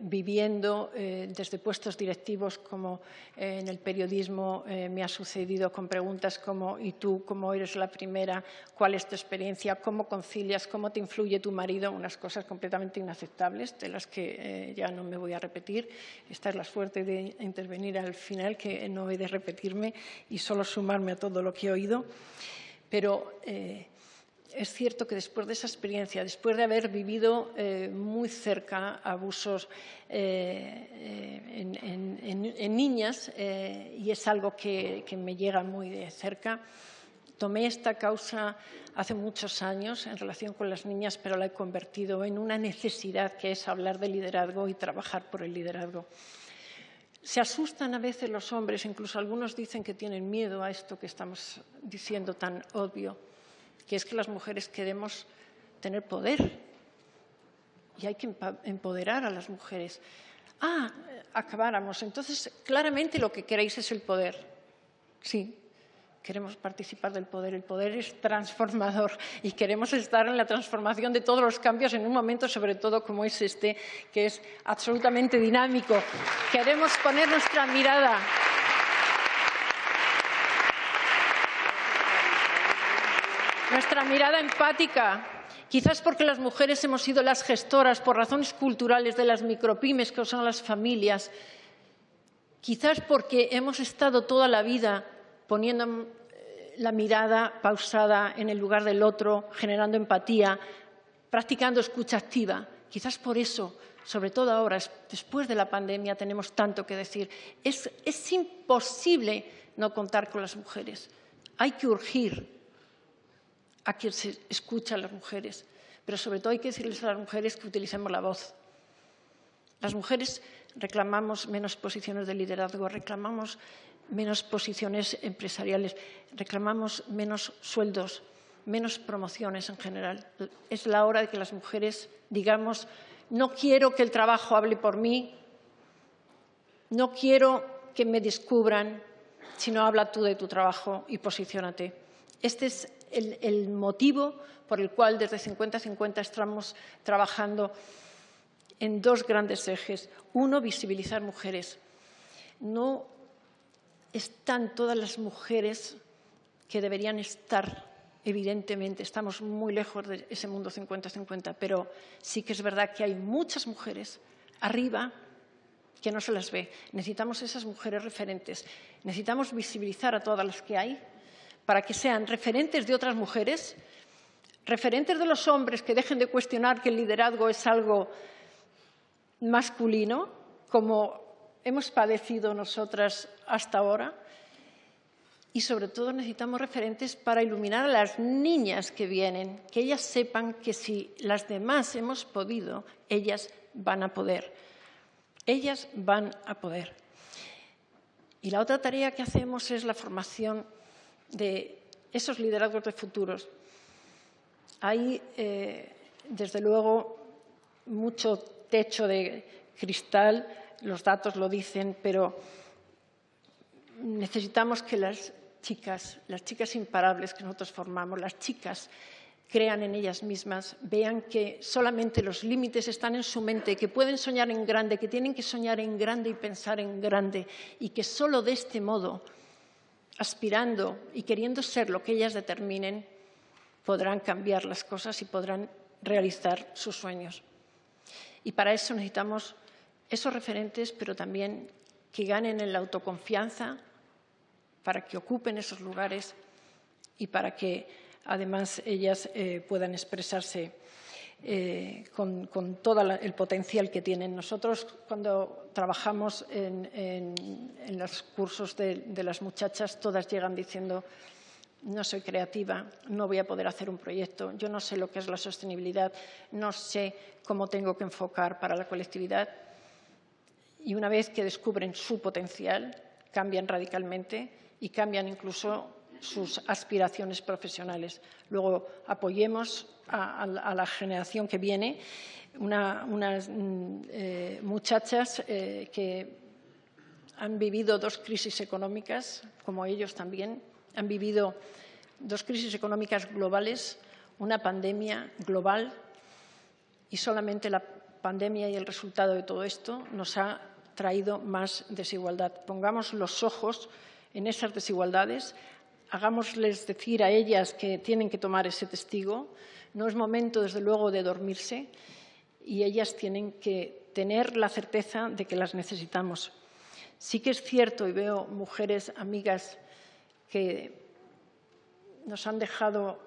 Speaker 8: viviendo desde puestos directivos como en el periodismo, me ha sucedido con preguntas como ¿y tú cómo eres la primera? ¿Cuál es tu experiencia? ¿Cómo concilias? ¿Cómo te influye tu marido? Unas cosas completamente inaceptables de las que ya no me voy a repetir. Esta es la suerte de intervenir al final, que no he de repetirme y solo sumarme a todo lo que he oído. Pero es cierto que después de esa experiencia, después de haber vivido muy cerca abusos en niñas, y es algo que me llega muy de cerca, tomé esta causa hace muchos años en relación con las niñas, pero la he convertido en una necesidad, que es hablar de liderazgo y trabajar por el liderazgo. Se asustan a veces los hombres, incluso algunos dicen que tienen miedo a esto que estamos diciendo tan obvio, que es que las mujeres queremos tener poder y hay que empoderar a las mujeres. Acabáramos. Entonces, claramente lo que queréis es el poder. Sí, queremos participar del poder. El poder es transformador y queremos estar en la transformación de todos los cambios en un momento, sobre todo como es este, que es absolutamente dinámico. Queremos poner nuestra mirada empática, quizás porque las mujeres hemos sido las gestoras por razones culturales de las micropymes que son las familias, quizás porque hemos estado toda la vida poniendo la mirada pausada en el lugar del otro, generando empatía, practicando escucha activa. Quizás por eso, sobre todo ahora, después de la pandemia, tenemos tanto que decir. Es imposible no contar con las mujeres. Hay que urgir a que se escuchen a las mujeres, pero sobre todo hay que decirles a las mujeres que utilicemos la voz. Las mujeres reclamamos menos posiciones de liderazgo, reclamamos menos posiciones empresariales, reclamamos menos sueldos, menos promociones en general. Es la hora de que las mujeres digamos: no quiero que el trabajo hable por mí, no quiero que me descubran, sino habla tú de tu trabajo y posiciónate. Este es el motivo por el cual desde 50-50 estamos trabajando en dos grandes ejes. Uno, visibilizar mujeres. No están todas las mujeres que deberían estar, evidentemente. Estamos muy lejos de ese mundo 50-50, pero sí que es verdad que hay muchas mujeres arriba que no se las ve. Necesitamos esas mujeres referentes. Necesitamos visibilizar a todas las que hay para que sean referentes de otras mujeres, referentes de los hombres que dejen de cuestionar que el liderazgo es algo masculino, como hemos padecido nosotras hasta ahora. Y, sobre todo, necesitamos referentes para iluminar a las niñas que vienen, que ellas sepan que si las demás hemos podido, ellas van a poder. Ellas van a poder. Y la otra tarea que hacemos es la formación de esos liderazgos de futuros. Hay, desde luego, mucho techo de cristal, los datos lo dicen, pero necesitamos que las chicas imparables que nosotros formamos, las chicas, crean en ellas mismas, vean que solamente los límites están en su mente, que pueden soñar en grande, que tienen que soñar en grande y pensar en grande, y que solo de este modo, aspirando y queriendo ser lo que ellas determinen, podrán cambiar las cosas y podrán realizar sus sueños. Y para eso necesitamos esos referentes, pero también que ganen en la autoconfianza, para que ocupen esos lugares y para que, además, ellas puedan expresarse con todo el potencial que tienen. Nosotros, cuando trabajamos en los cursos de las muchachas, todas llegan diciendo: no soy creativa, no voy a poder hacer un proyecto, yo no sé lo que es la sostenibilidad, no sé cómo tengo que enfocar para la colectividad. Y una vez que descubren su potencial, cambian radicalmente y cambian incluso sus aspiraciones profesionales. Luego apoyemos a la generación que viene, unas muchachas que han vivido dos crisis económicas, como ellos también, han vivido dos crisis económicas globales, una pandemia global, y solamente la pandemia y el resultado de todo esto nos ha traído más desigualdad. Pongamos los ojos en esas desigualdades, hagámosles decir a ellas que tienen que tomar ese testigo. No es momento, desde luego, de dormirse, y ellas tienen que tener la certeza de que las necesitamos. Sí que es cierto, y veo mujeres amigas que nos han dejado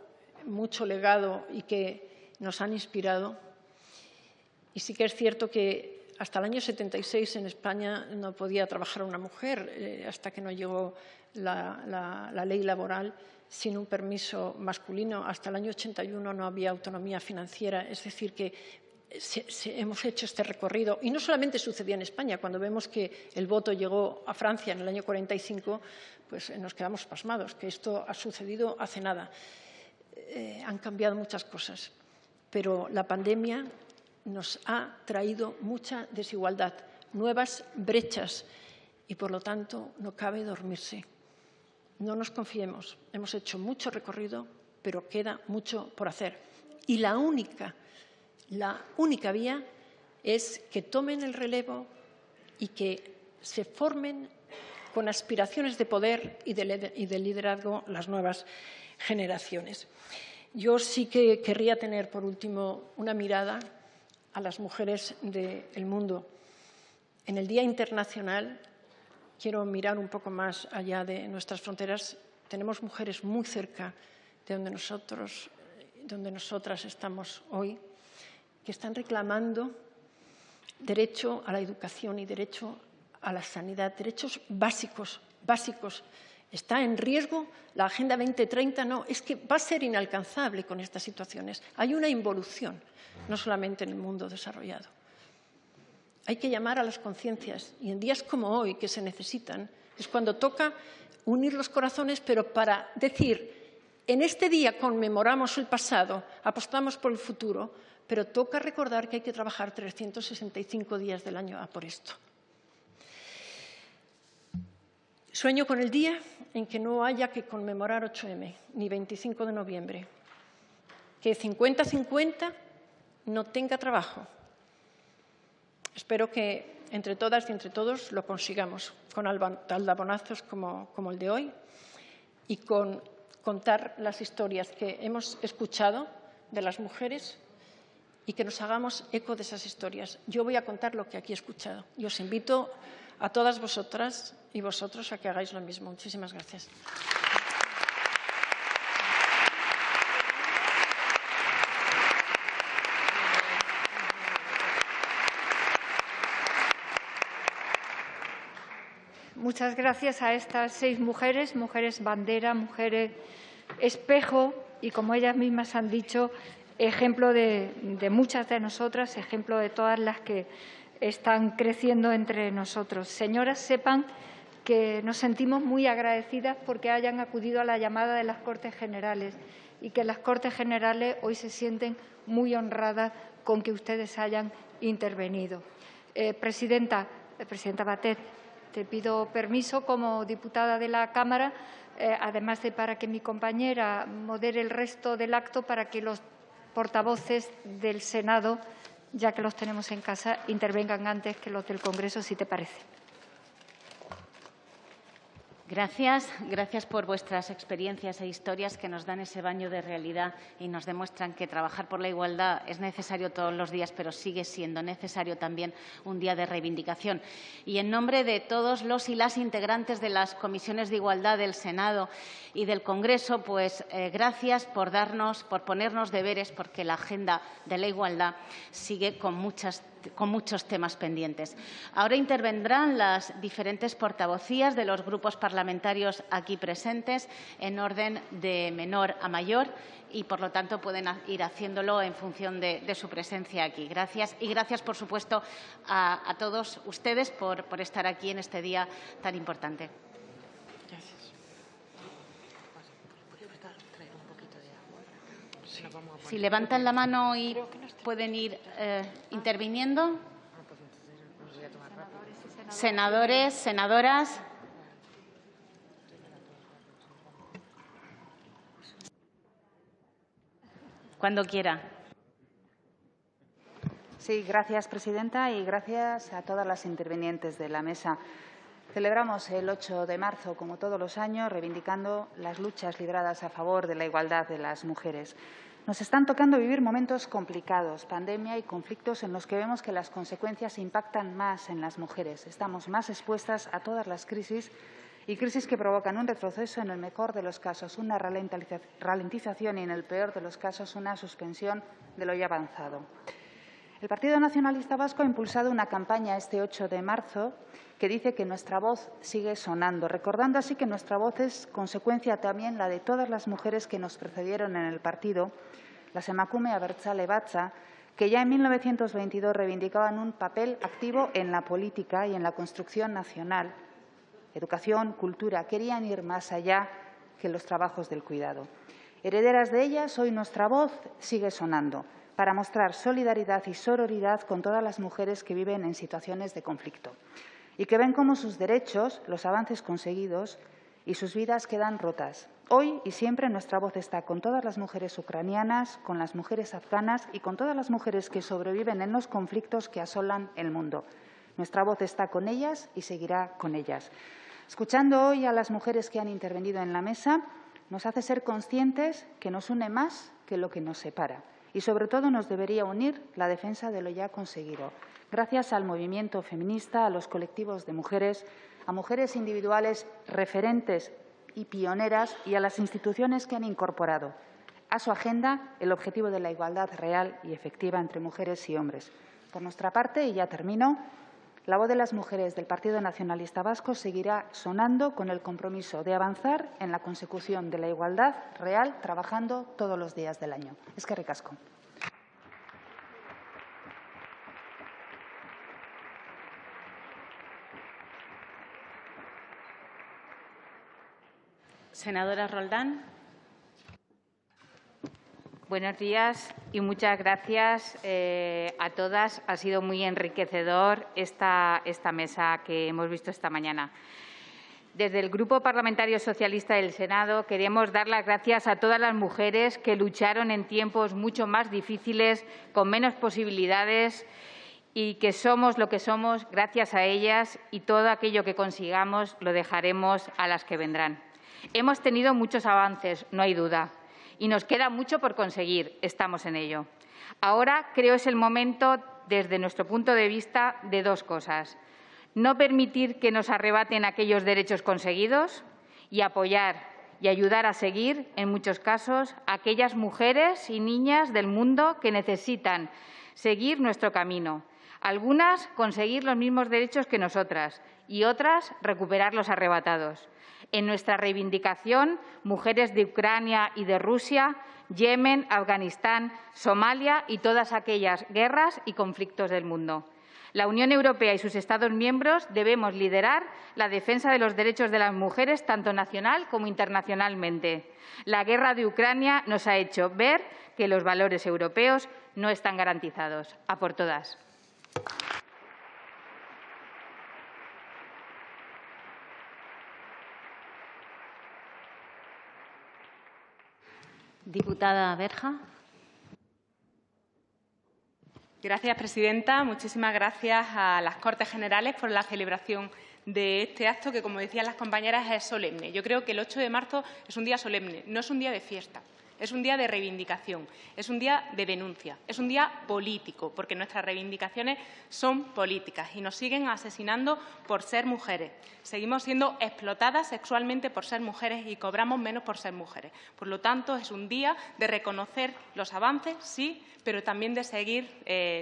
Speaker 8: mucho legado y que nos han inspirado. Y sí que es cierto que hasta el año 76 en España no podía trabajar una mujer, hasta que no llegó la ley laboral sin un permiso masculino. Hasta el año 81 no había autonomía financiera. Es decir, que hemos hecho este recorrido. Y no solamente sucedía en España. Cuando vemos que el voto llegó a Francia en el año 45, pues nos quedamos pasmados, que esto ha sucedido hace nada. Han cambiado muchas cosas, pero la pandemia nos ha traído mucha desigualdad, nuevas brechas, y por lo tanto no cabe dormirse. no nos confiemos. Hemos hecho mucho recorrido, pero queda mucho por hacer. Y la única vía es que tomen el relevo y que se formen con aspiraciones de poder y de liderazgo las nuevas generaciones. Yo sí que querría tener, por último, una mirada a las mujeres del mundo. En el Día Internacional quiero mirar un poco más allá de nuestras fronteras. Tenemos mujeres muy cerca de donde nosotras estamos hoy, que están reclamando derecho a la educación y derecho a la sanidad, derechos básicos. ¿Está en riesgo la Agenda 2030? No, es que va a ser inalcanzable con estas situaciones. Hay una involución, no solamente en el mundo desarrollado. Hay que llamar a las conciencias y en días como hoy, que se necesitan, es cuando toca unir los corazones, pero para decir, en este día conmemoramos el pasado, apostamos por el futuro, pero toca recordar que hay que trabajar 365 días del año a por esto. Sueño con el día en que no haya que conmemorar 8M, ni 25 de noviembre. Que 50-50 no tenga trabajo. Espero que entre todas y entre todos lo consigamos, con aldabonazos como el de hoy y con contar las historias que hemos escuchado de las mujeres y que nos hagamos eco de esas historias. Yo voy a contar lo que aquí he escuchado y os invito a todas vosotras y vosotros a que hagáis lo mismo. Muchísimas gracias.
Speaker 2: Muchas gracias a estas 6 mujeres, mujeres bandera, mujeres espejo y, como ellas mismas han dicho, ejemplo de muchas de nosotras, ejemplo de todas las que están creciendo entre nosotros. Señoras, sepan que nos sentimos muy agradecidas porque hayan acudido a la llamada de las Cortes Generales y que las Cortes Generales hoy se sienten muy honradas con que ustedes hayan intervenido. Presidenta Batet, te pido permiso como diputada de la Cámara, además de para que mi compañera modere el resto del acto, para que los portavoces del Senado, ya que los tenemos en casa, intervengan antes que los del Congreso, si te parece.
Speaker 9: Gracias por vuestras experiencias e historias que nos dan ese baño de realidad y nos demuestran que trabajar por la igualdad es necesario todos los días, pero sigue siendo necesario también un día de reivindicación. Y en nombre de todos los y las integrantes de las comisiones de igualdad del Senado y del Congreso, pues gracias por ponernos deberes, porque la agenda de la igualdad sigue con muchos temas pendientes. Ahora intervendrán las diferentes portavocías de los grupos parlamentarios aquí presentes en orden de menor a mayor y, por lo tanto, pueden ir haciéndolo en función de su presencia aquí. Gracias y gracias, por supuesto, a todos ustedes por estar aquí en este día tan importante. Si levantan la mano y pueden ir interviniendo. Senadores, senadoras. Cuando quiera.
Speaker 10: Sí, gracias, presidenta, y gracias a todas las intervinientes de la mesa. Celebramos el 8 de marzo, como todos los años, reivindicando las luchas libradas a favor de la igualdad de las mujeres. Nos están tocando vivir momentos complicados, pandemia y conflictos en los que vemos que las consecuencias impactan más en las mujeres. Estamos más expuestas a todas las crisis y crisis que provocan un retroceso, en el mejor de los casos una ralentización y, en el peor de los casos, una suspensión de lo ya avanzado. El Partido Nacionalista Vasco ha impulsado una campaña este 8 de marzo que dice que nuestra voz sigue sonando, recordando así que nuestra voz es consecuencia también la de todas las mujeres que nos precedieron en el partido, las emakume abertzale batza, que ya en 1922 reivindicaban un papel activo en la política y en la construcción nacional. Educación, cultura, querían ir más allá que los trabajos del cuidado. Herederas de ellas, hoy nuestra voz sigue sonando para mostrar solidaridad y sororidad con todas las mujeres que viven en situaciones de conflicto y que ven cómo sus derechos, los avances conseguidos, y sus vidas quedan rotas. Hoy y siempre nuestra voz está con todas las mujeres ucranianas, con las mujeres afganas y con todas las mujeres que sobreviven en los conflictos que asolan el mundo. Nuestra voz está con ellas y seguirá con ellas. Escuchando hoy a las mujeres que han intervenido en la mesa, nos hace ser conscientes que nos une más que lo que nos separa. Y, sobre todo, nos debería unir la defensa de lo ya conseguido. Gracias al movimiento feminista, a los colectivos de mujeres, a mujeres individuales referentes y pioneras y a las instituciones que han incorporado a su agenda el objetivo de la igualdad real y efectiva entre mujeres y hombres. Por nuestra parte, y ya termino, la voz de las mujeres del Partido Nacionalista Vasco seguirá sonando con el compromiso de avanzar en la consecución de la igualdad real, trabajando todos los días del año. Eskerrik asko.
Speaker 9: Senadora Roldán.
Speaker 11: Buenos días y muchas gracias a todas. Ha sido muy enriquecedor esta mesa que hemos visto esta mañana. Desde el Grupo Parlamentario Socialista del Senado queremos dar las gracias a todas las mujeres que lucharon en tiempos mucho más difíciles, con menos posibilidades, y que somos lo que somos gracias a ellas, y todo aquello que consigamos lo dejaremos a las que vendrán. Hemos tenido muchos avances, no hay duda. Y nos queda mucho por conseguir, estamos en ello. Ahora creo es el momento, desde nuestro punto de vista, de dos cosas. No permitir que nos arrebaten aquellos derechos conseguidos y apoyar y ayudar a seguir, en muchos casos, a aquellas mujeres y niñas del mundo que necesitan seguir nuestro camino. Algunas conseguir los mismos derechos que nosotras y otras recuperar los arrebatados. En nuestra reivindicación, mujeres de Ucrania y de Rusia, Yemen, Afganistán, Somalia y todas aquellas guerras y conflictos del mundo. La Unión Europea y sus Estados miembros debemos liderar la defensa de los derechos de las mujeres, tanto nacional como internacionalmente. La guerra de Ucrania nos ha hecho ver que los valores europeos no están garantizados. A por todas.
Speaker 9: Diputada Berja.
Speaker 12: Gracias, presidenta. Muchísimas gracias a las Cortes Generales por la celebración de este acto que, como decían las compañeras, es solemne. Yo creo que el 8 de marzo es un día solemne, no es un día de fiesta. Es un día de reivindicación, es un día de denuncia, es un día político, porque nuestras reivindicaciones son políticas y nos siguen asesinando por ser mujeres. Seguimos siendo explotadas sexualmente por ser mujeres y cobramos menos por ser mujeres. Por lo tanto, es un día de reconocer los avances, sí, pero también de seguir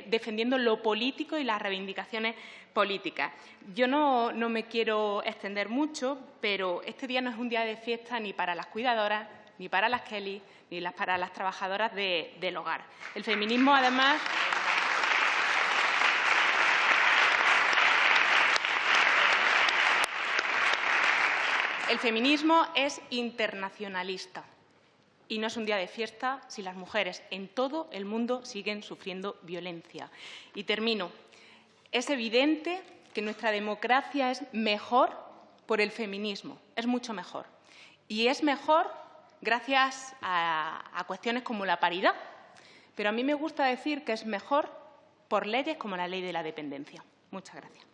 Speaker 12: defendiendo lo político y las reivindicaciones políticas. Yo no me quiero extender mucho, pero este día no es un día de fiesta ni para las cuidadoras, ni para las Kelly, ni para las trabajadoras del hogar. El feminismo, además, el feminismo es internacionalista y no es un día de fiesta si las mujeres en todo el mundo siguen sufriendo violencia. Y termino. Es evidente que nuestra democracia es mejor por el feminismo, es mucho mejor. Y es mejor gracias a cuestiones como la paridad. Pero a mí me gusta decir que es mejor por leyes como la ley de la dependencia. Muchas gracias.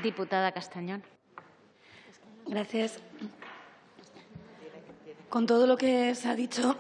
Speaker 9: Diputada Castañón.
Speaker 13: Gracias. Con todo lo que se ha dicho,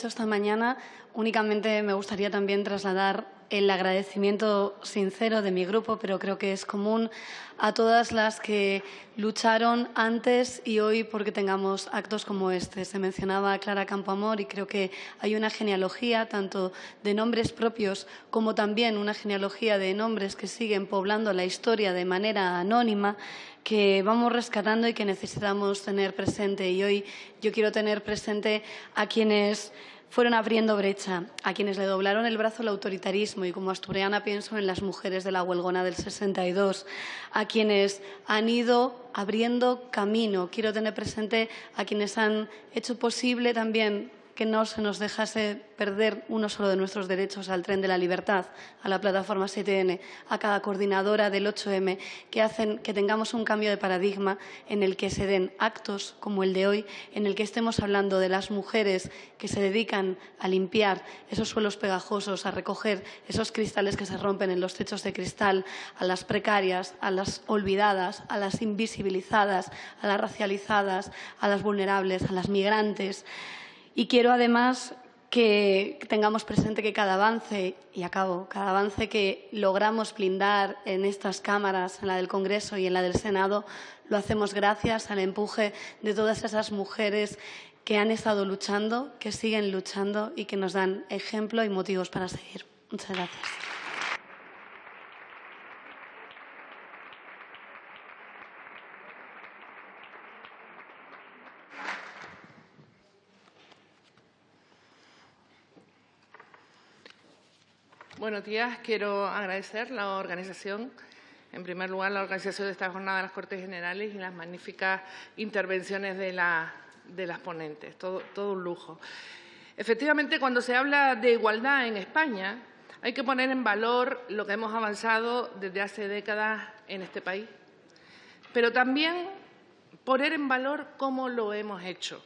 Speaker 13: esta mañana, únicamente me gustaría también trasladar el agradecimiento sincero de mi grupo, pero creo que es común, a todas las que lucharon antes y hoy porque tengamos actos como este. Se mencionaba a Clara Campoamor y creo que hay una genealogía tanto de nombres propios como también una genealogía de nombres que siguen poblando la historia de manera anónima, que vamos rescatando y que necesitamos tener presente. Y hoy yo quiero tener presente a quienes fueron abriendo brecha, a quienes le doblaron el brazo al autoritarismo, y como asturiana pienso en las mujeres de la Huelgona del 62, a quienes han ido abriendo camino. Quiero tener presente a quienes han hecho posible también que no se nos dejase perder uno solo de nuestros derechos al Tren de la Libertad, a la plataforma 7N, a cada coordinadora del 8M, que hacen que tengamos un cambio de paradigma en el que se den actos como el de hoy, en el que estemos hablando de las mujeres que se dedican a limpiar esos suelos pegajosos, a recoger esos cristales que se rompen en los techos de cristal, a las precarias, a las olvidadas, a las invisibilizadas, a las racializadas, a las vulnerables, a las migrantes. Y quiero, además, que tengamos presente que cada avance, y acabo, cada avance que logramos blindar en estas cámaras, en la del Congreso y en la del Senado, lo hacemos gracias al empuje de todas esas mujeres que han estado luchando, que siguen luchando y que nos dan ejemplo y motivos para seguir. Muchas gracias.
Speaker 14: Buenos días. Quiero agradecer la organización, en primer lugar, la organización de esta jornada de las Cortes Generales y las magníficas intervenciones de las ponentes. Todo un lujo. Efectivamente, cuando se habla de igualdad en España, hay que poner en valor lo que hemos avanzado desde hace décadas en este país, pero también poner en valor cómo lo hemos hecho,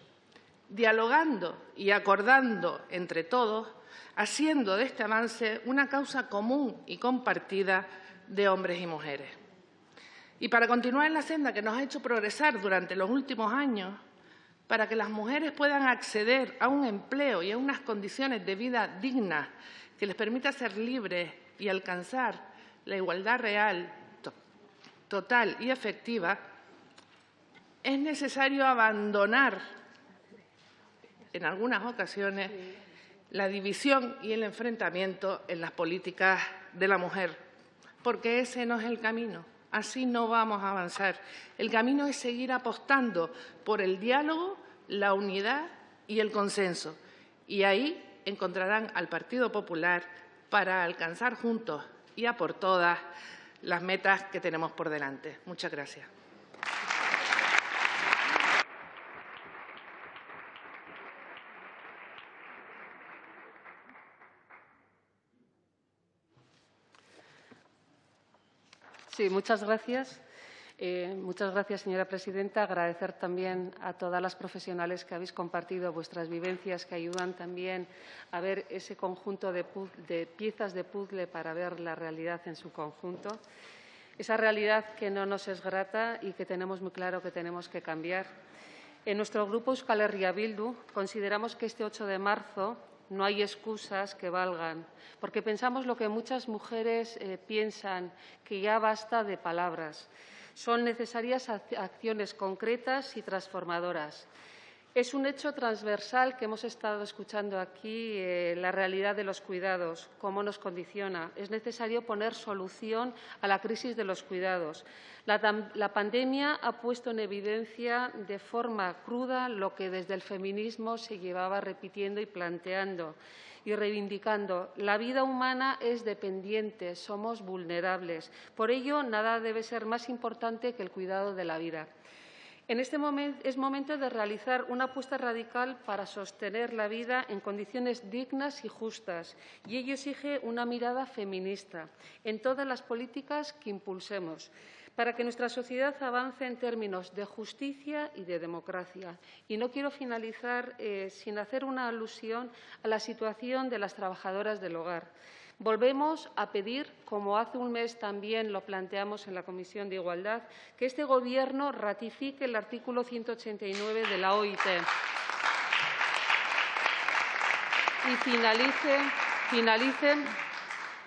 Speaker 14: dialogando y acordando entre todos, haciendo de este avance una causa común y compartida de hombres y mujeres. Y para continuar en la senda que nos ha hecho progresar durante los últimos años, para que las mujeres puedan acceder a un empleo y a unas condiciones de vida dignas que les permita ser libres y alcanzar la igualdad real, total y efectiva, es necesario abandonar, en algunas ocasiones, la división y el enfrentamiento en las políticas de la mujer, porque ese no es el camino. Así no vamos a avanzar. El camino es seguir apostando por el diálogo, la unidad y el consenso. Y ahí encontrarán al Partido Popular para alcanzar juntos y a por todas las metas que tenemos por delante. Muchas gracias.
Speaker 15: Sí, muchas gracias. Muchas gracias, señora presidenta. Agradecer también a todas las profesionales que habéis compartido vuestras vivencias, que ayudan también a ver ese conjunto de piezas de puzzle para ver la realidad en su conjunto. Esa realidad que no nos es grata y que tenemos muy claro que tenemos que cambiar. En nuestro grupo Euskal Herria Bildu consideramos que este 8 de marzo no hay excusas que valgan, porque pensamos lo que muchas mujeres piensan, que ya basta de palabras. Son necesarias acciones concretas y transformadoras. Es un hecho transversal que hemos estado escuchando aquí, la realidad de los cuidados, cómo nos condiciona. Es necesario poner solución a la crisis de los cuidados. La pandemia ha puesto en evidencia de forma cruda lo que desde el feminismo se llevaba repitiendo y planteando y reivindicando. La vida humana es dependiente, somos vulnerables. Por ello, nada debe ser más importante que el cuidado de la vida. En este momento es momento de realizar una apuesta radical para sostener la vida en condiciones dignas y justas, y ello exige una mirada feminista en todas las políticas que impulsemos, para que nuestra sociedad avance en términos de justicia y de democracia. Y no quiero finalizar sin hacer una alusión a la situación de las trabajadoras del hogar. Volvemos a pedir, como hace un mes también lo planteamos en la Comisión de Igualdad, que este Gobierno ratifique el artículo 189 de la OIT y finalice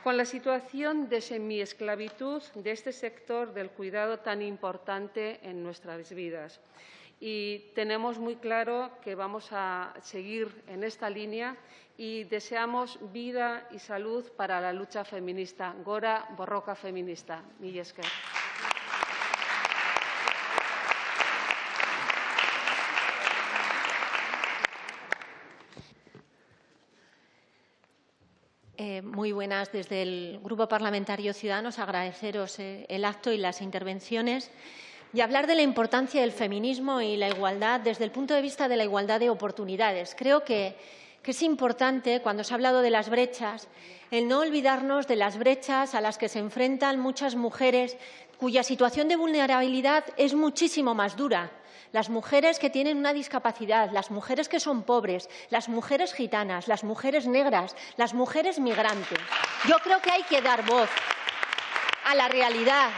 Speaker 15: con la situación de semiesclavitud de este sector del cuidado tan importante en nuestras vidas. Y tenemos muy claro que vamos a seguir en esta línea y deseamos vida y salud para la lucha feminista. Gora borroka feminista. Mila esker.
Speaker 16: Muy buenas. Desde el Grupo Parlamentario Ciudadanos agradeceros el acto y las intervenciones. y hablar de la importancia del feminismo y la igualdad desde el punto de vista de la igualdad de oportunidades. Creo que es importante, cuando se ha hablado de las brechas, el no olvidarnos de las brechas a las que se enfrentan muchas mujeres cuya situación de vulnerabilidad es muchísimo más dura. Las mujeres que tienen una discapacidad, las mujeres que son pobres, las mujeres gitanas, las mujeres negras, las mujeres migrantes. Yo creo que hay que dar voz a la realidad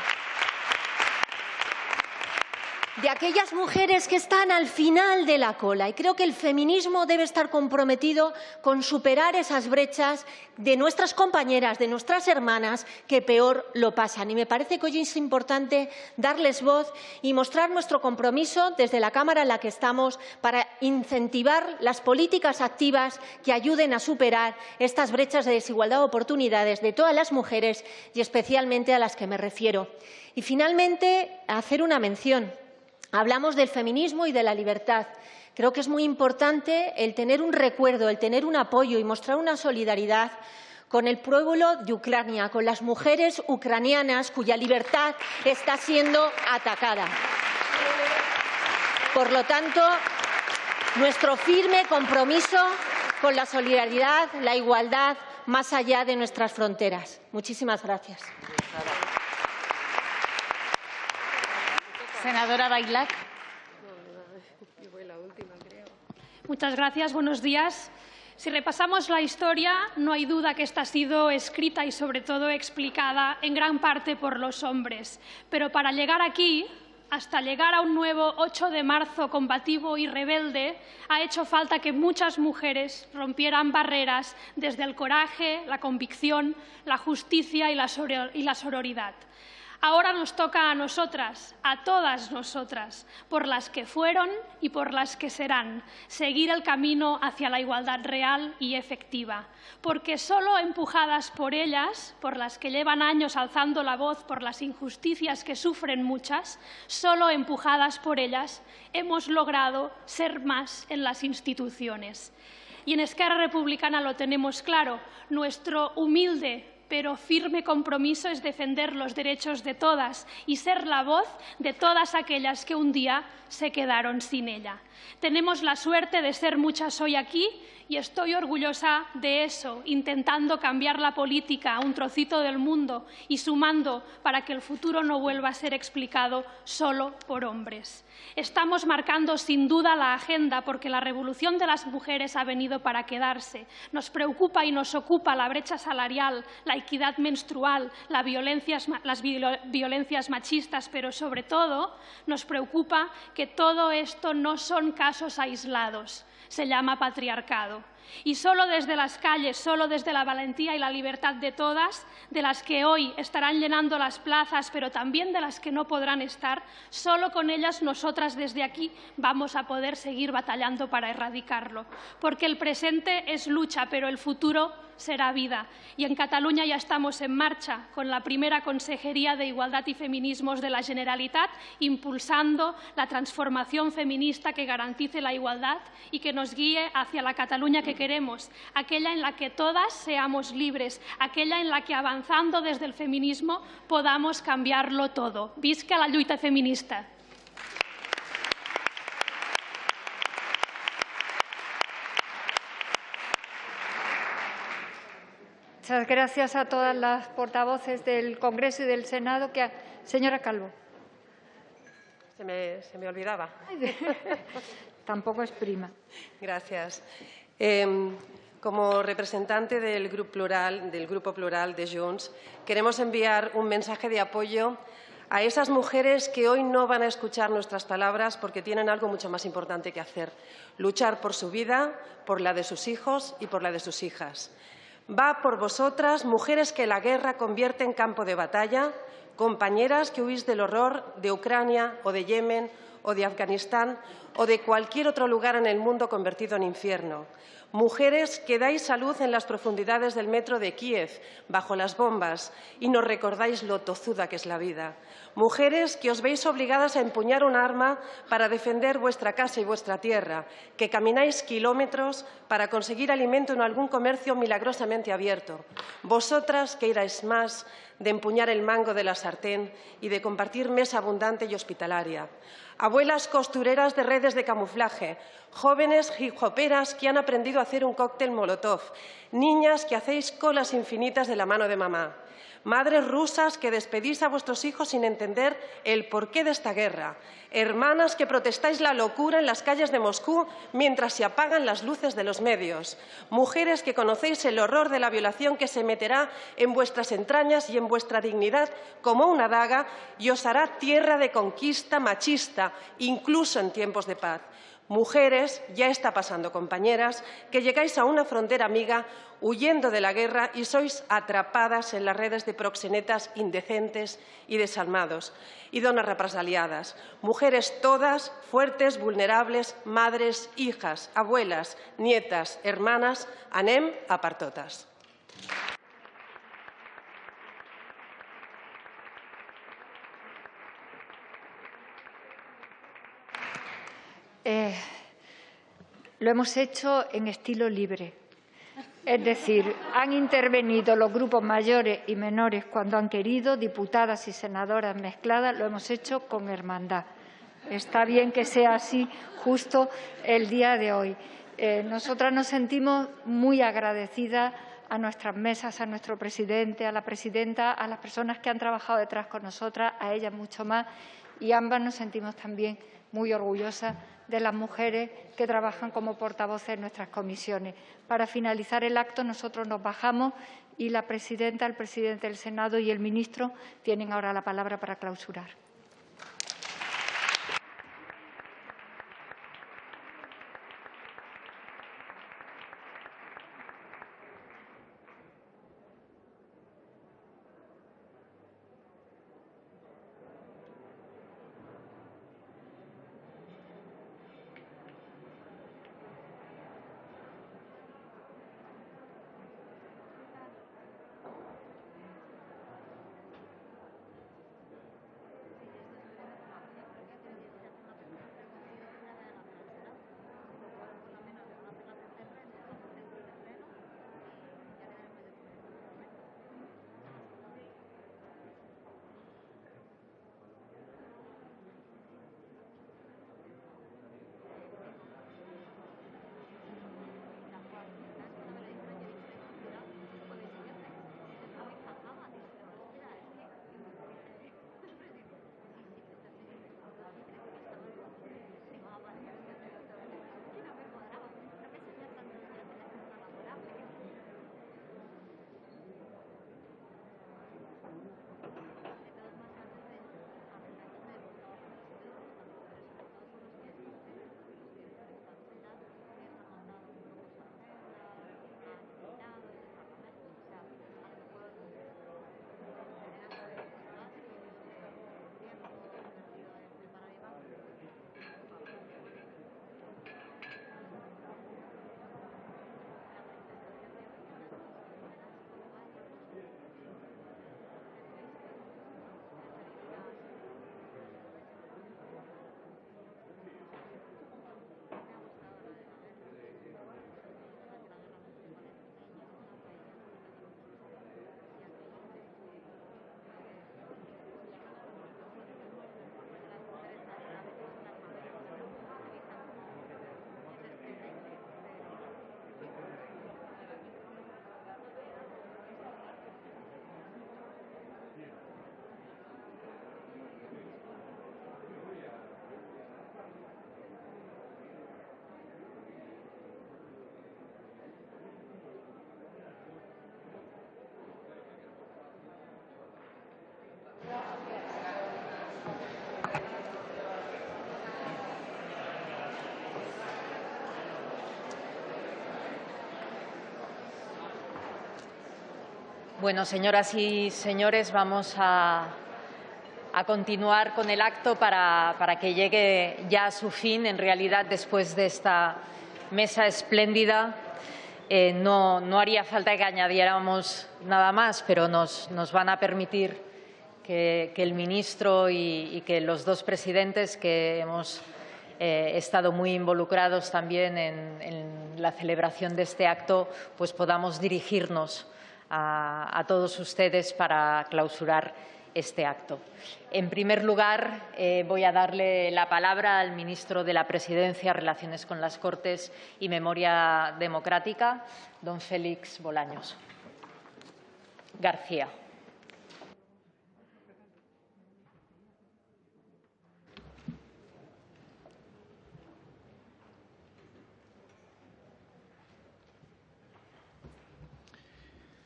Speaker 16: de aquellas mujeres que están al final de la cola. Y creo que el feminismo debe estar comprometido con superar esas brechas de nuestras compañeras, de nuestras hermanas, que peor lo pasan. Y me parece que hoy es importante darles voz y mostrar nuestro compromiso desde la Cámara en la que estamos para incentivar las políticas activas que ayuden a superar estas brechas de desigualdad de oportunidades de todas las mujeres y especialmente a las que me refiero. Y finalmente, hacer una mención. Hablamos del feminismo y de la libertad. Creo que es muy importante el tener un recuerdo, el tener un apoyo y mostrar una solidaridad con el pueblo de Ucrania, con las mujeres ucranianas cuya libertad está siendo atacada. Por lo tanto, nuestro firme compromiso con la solidaridad, la igualdad, más allá de nuestras fronteras. Muchísimas gracias.
Speaker 9: Senadora Bailac.
Speaker 17: Muchas gracias. Buenos días. Si repasamos la historia, no hay duda que esta ha sido escrita y, sobre todo, explicada en gran parte por los hombres. Pero para llegar aquí, hasta llegar a un nuevo 8 de marzo combativo y rebelde, ha hecho falta que muchas mujeres rompieran barreras desde el coraje, la convicción, la justicia y la sororidad. Ahora nos toca a nosotras, a todas nosotras, por las que fueron y por las que serán, seguir el camino hacia la igualdad real y efectiva. Porque solo empujadas por ellas, por las que llevan años alzando la voz por las injusticias que sufren muchas, solo empujadas por ellas hemos logrado ser más en las instituciones. Y en Esquerra Republicana lo tenemos claro, nuestro humilde pero firme compromiso es defender los derechos de todas y ser la voz de todas aquellas que un día se quedaron sin ella. Tenemos la suerte de ser muchas hoy aquí y estoy orgullosa de eso, intentando cambiar la política a un trocito del mundo y sumando para que el futuro no vuelva a ser explicado solo por hombres. Estamos marcando sin duda la agenda porque la revolución de las mujeres ha venido para quedarse. Nos preocupa y nos ocupa la brecha salarial, la equidad menstrual, las violencias machistas, pero sobre todo nos preocupa que todo esto no son casos aislados. Se llama patriarcado. Y solo desde las calles, solo desde la valentía y la libertad de todas, de las que hoy estarán llenando las plazas, pero también de las que no podrán estar, solo con ellas nosotras desde aquí vamos a poder seguir batallando para erradicarlo. Porque el presente es lucha, pero el futuro será vida. Y en Cataluña ya estamos en marcha con la primera Consejería de Igualdad y Feminismos de la Generalitat, impulsando la transformación feminista que garantice la igualdad y que nos guíe hacia la Cataluña que queremos, aquella en la que todas seamos libres, aquella en la que avanzando desde el feminismo podamos cambiarlo todo. Visca la lluita feminista.
Speaker 2: Muchas gracias a todas las portavoces del Congreso y del Senado. Señora Calvo.
Speaker 18: Se me olvidaba.
Speaker 2: Tampoco es prima.
Speaker 18: Gracias. Como representante del Grupo Plural de Junts, queremos enviar un mensaje de apoyo a esas mujeres que hoy no van a escuchar nuestras palabras porque tienen algo mucho más importante que hacer: luchar por su vida, por la de sus hijos y por la de sus hijas. Va por vosotras, mujeres que la guerra convierte en campo de batalla, compañeras que huís del horror de Ucrania o de Yemen o de Afganistán o de cualquier otro lugar en el mundo convertido en infierno. Mujeres que dais a luz en las profundidades del metro de Kiev, bajo las bombas, y nos recordáis lo tozuda que es la vida. Mujeres que os veis obligadas a empuñar un arma para defender vuestra casa y vuestra tierra, que camináis kilómetros para conseguir alimento en algún comercio milagrosamente abierto. Vosotras que irais más de empuñar el mango de la sartén y de compartir mesa abundante y hospitalaria. Abuelas costureras de redes de camuflaje, jóvenes hip-hoperas que han aprendido a hacer un cóctel molotov, niñas que hacéis colas infinitas de la mano de mamá, madres rusas que despedís a vuestros hijos sin entender el porqué de esta guerra, hermanas que protestáis la locura en las calles de Moscú mientras se apagan las luces de los medios, mujeres que conocéis el horror de la violación que se meterá en vuestras entrañas y en vuestra dignidad como una daga y os hará tierra de conquista machista, incluso en tiempos de paz. Mujeres, ya está pasando, compañeras, que llegáis a una frontera amiga huyendo de la guerra y sois atrapadas en las redes de proxenetas indecentes y desalmados y donas represaliadas. Mujeres todas, fuertes, vulnerables, madres, hijas, abuelas, nietas, hermanas, anem a per totes.
Speaker 2: Lo hemos hecho en estilo libre. Es decir, han intervenido los grupos mayores y menores cuando han querido, diputadas y senadoras mezcladas, lo hemos hecho con hermandad. Está bien que sea así justo el día de hoy. Nosotras nos sentimos muy agradecidas a nuestras mesas, a nuestro presidente, a la presidenta, a las personas que han trabajado detrás con nosotras, a ellas mucho más, y ambas nos sentimos también muy orgullosas de las mujeres que trabajan como portavoces en nuestras comisiones. Para finalizar el acto, nosotros nos bajamos y la presidenta, el presidente del Senado y el ministro tienen ahora la palabra para clausurar.
Speaker 1: Bueno, señoras y señores, vamos a a continuar con el acto para que llegue ya a su fin. En realidad, después de esta mesa espléndida, no haría falta que añadiéramos nada más, pero nos van a permitir que el ministro y que los dos presidentes, que hemos estado muy involucrados también en la celebración de este acto, pues podamos dirigirnos a todos ustedes para clausurar este acto. En primer lugar, voy a darle la palabra al ministro de la Presidencia, Relaciones con las Cortes y Memoria Democrática, don Félix Bolaños García.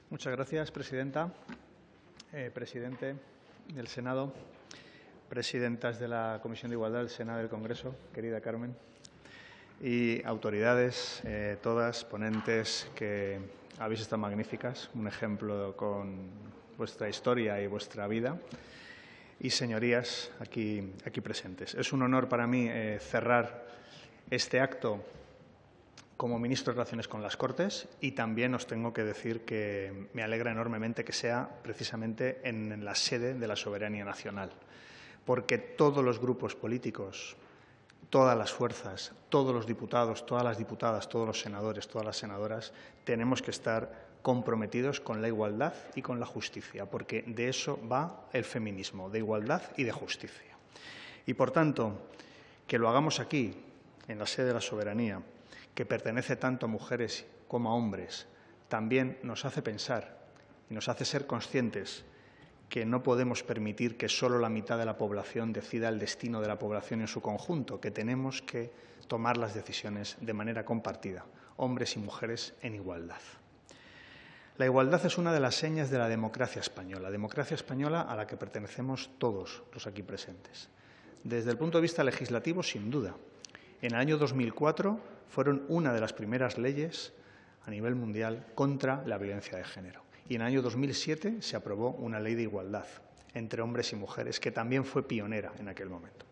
Speaker 19: Muchas gracias, presidenta. Presidente del Senado, presidentas de la Comisión de Igualdad del Senado y del Congreso, querida Carmen, y autoridades, todas, ponentes, que habéis estado magníficas, un ejemplo con vuestra historia y vuestra vida, y señorías aquí presentes. Es un honor para mí cerrar este acto como ministro de Relaciones con las Cortes, y también os tengo que decir que me alegra enormemente que sea precisamente en la sede de la soberanía nacional, porque todos los grupos políticos, todas las fuerzas, todos los diputados, todas las diputadas, todos los senadores, todas las senadoras, tenemos que estar comprometidos con la igualdad y con la justicia, porque de eso va el feminismo, de igualdad y de justicia. Y, por tanto, que lo hagamos aquí, en la sede de la soberanía, que pertenece tanto a mujeres como a hombres, también nos hace pensar y nos hace ser conscientes que no podemos permitir que solo la mitad de la población decida el destino de la población en su conjunto, que tenemos que tomar las decisiones de manera compartida, hombres y mujeres en igualdad. La igualdad es una de las señas de la democracia española a la que pertenecemos todos los aquí presentes. Desde el punto de vista legislativo, sin duda. En el año 2004 fueron una de las primeras leyes a nivel mundial contra la violencia de género. Y en el año 2007 se aprobó una ley de igualdad entre hombres y mujeres, que también fue pionera en aquel momento.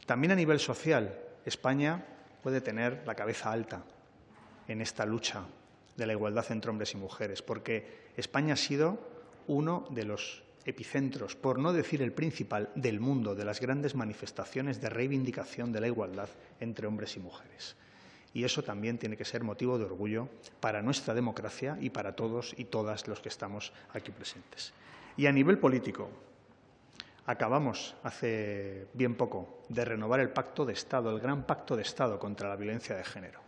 Speaker 19: También a nivel social, España puede tener la cabeza alta en esta lucha de la igualdad entre hombres y mujeres, porque España ha sido uno de los epicentros, por no decir el principal, del mundo, de las grandes manifestaciones de reivindicación de la igualdad entre hombres y mujeres. Y eso también tiene que ser motivo de orgullo para nuestra democracia y para todos y todas los que estamos aquí presentes. Y a nivel político, acabamos hace bien poco de renovar el Pacto de Estado, el gran Pacto de Estado contra la violencia de género,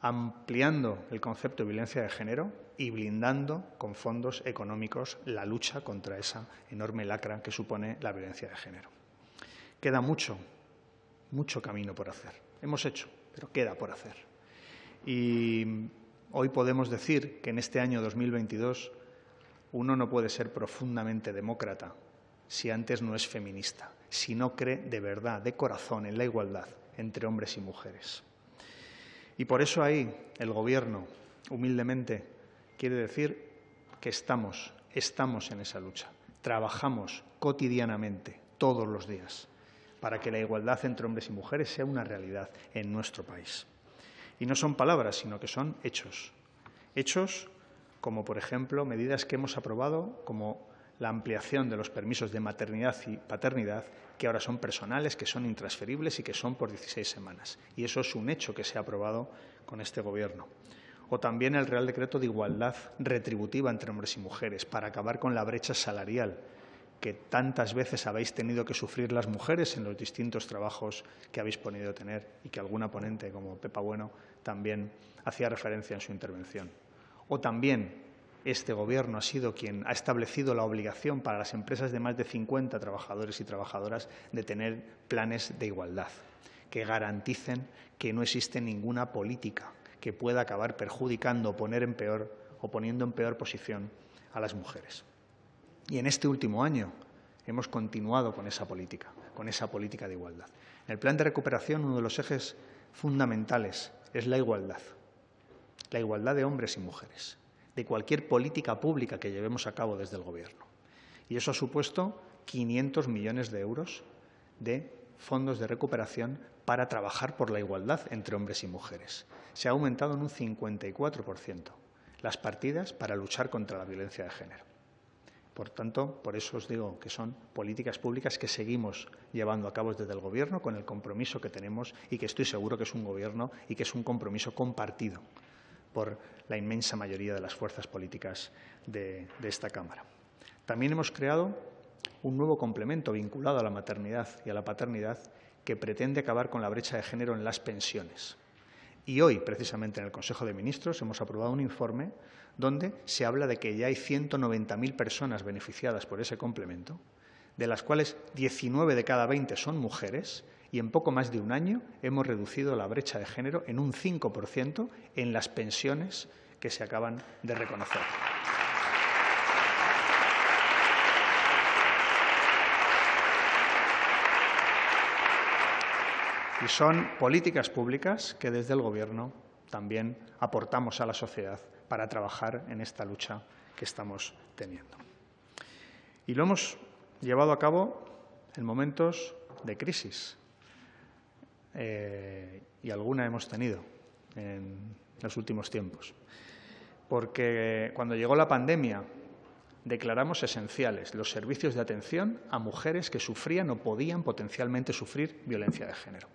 Speaker 19: ampliando el concepto de violencia de género y blindando con fondos económicos la lucha contra esa enorme lacra que supone la violencia de género. Queda mucho camino por hacer. Hemos hecho, pero queda por hacer. Y hoy podemos decir que en este año 2022 uno no puede ser profundamente demócrata si antes no es feminista, si no cree de verdad, de corazón, en la igualdad entre hombres y mujeres. Y por eso ahí el Gobierno, humildemente, quiere decir que estamos en esa lucha. Trabajamos cotidianamente, todos los días, para que la igualdad entre hombres y mujeres sea una realidad en nuestro país. Y no son palabras, sino que son hechos. Hechos como, por ejemplo, medidas que hemos aprobado, como la ampliación de los permisos de maternidad y paternidad, que ahora son personales, que son intransferibles y que son por 16 semanas. Y eso es un hecho que se ha aprobado con este Gobierno. O también el Real Decreto de Igualdad Retributiva entre hombres y mujeres, para acabar con la brecha salarial que tantas veces habéis tenido que sufrir las mujeres en los distintos trabajos que habéis podido tener y que alguna ponente, como Pepa Bueno, también hacía referencia en su intervención. O también este Gobierno ha sido quien ha establecido la obligación para las empresas de más de 50 trabajadores y trabajadoras de tener planes de igualdad que garanticen que no existe ninguna política que pueda acabar perjudicando o poniendo en peor posición a las mujeres. Y en este último año hemos continuado con esa política de igualdad. En el plan de recuperación, uno de los ejes fundamentales es la igualdad de hombres y mujeres, de cualquier política pública que llevemos a cabo desde el Gobierno. Y eso ha supuesto 500 millones de euros de fondos de recuperación para trabajar por la igualdad entre hombres y mujeres. Se ha aumentado en un 54% las partidas para luchar contra la violencia de género. Por tanto, por eso os digo que son políticas públicas que seguimos llevando a cabo desde el Gobierno con el compromiso que tenemos y que estoy seguro que es un Gobierno y que es un compromiso compartido por la inmensa mayoría de las fuerzas políticas de esta Cámara. También hemos creado un nuevo complemento vinculado a la maternidad y a la paternidad que pretende acabar con la brecha de género en las pensiones. Y hoy, precisamente, en el Consejo de Ministros hemos aprobado un informe donde se habla de que ya hay 190.000 personas beneficiadas por ese complemento, de las cuales 19 de cada 20 son mujeres, y en poco más de un año hemos reducido la brecha de género en un 5% en las pensiones que se acaban de reconocer. Y son políticas públicas que desde el Gobierno también aportamos a la sociedad para trabajar en esta lucha que estamos teniendo. Y lo hemos llevado a cabo en momentos de crisis, y alguna hemos tenido en los últimos tiempos. Porque cuando llegó la pandemia declaramos esenciales los servicios de atención a mujeres que sufrían o podían potencialmente sufrir violencia de género.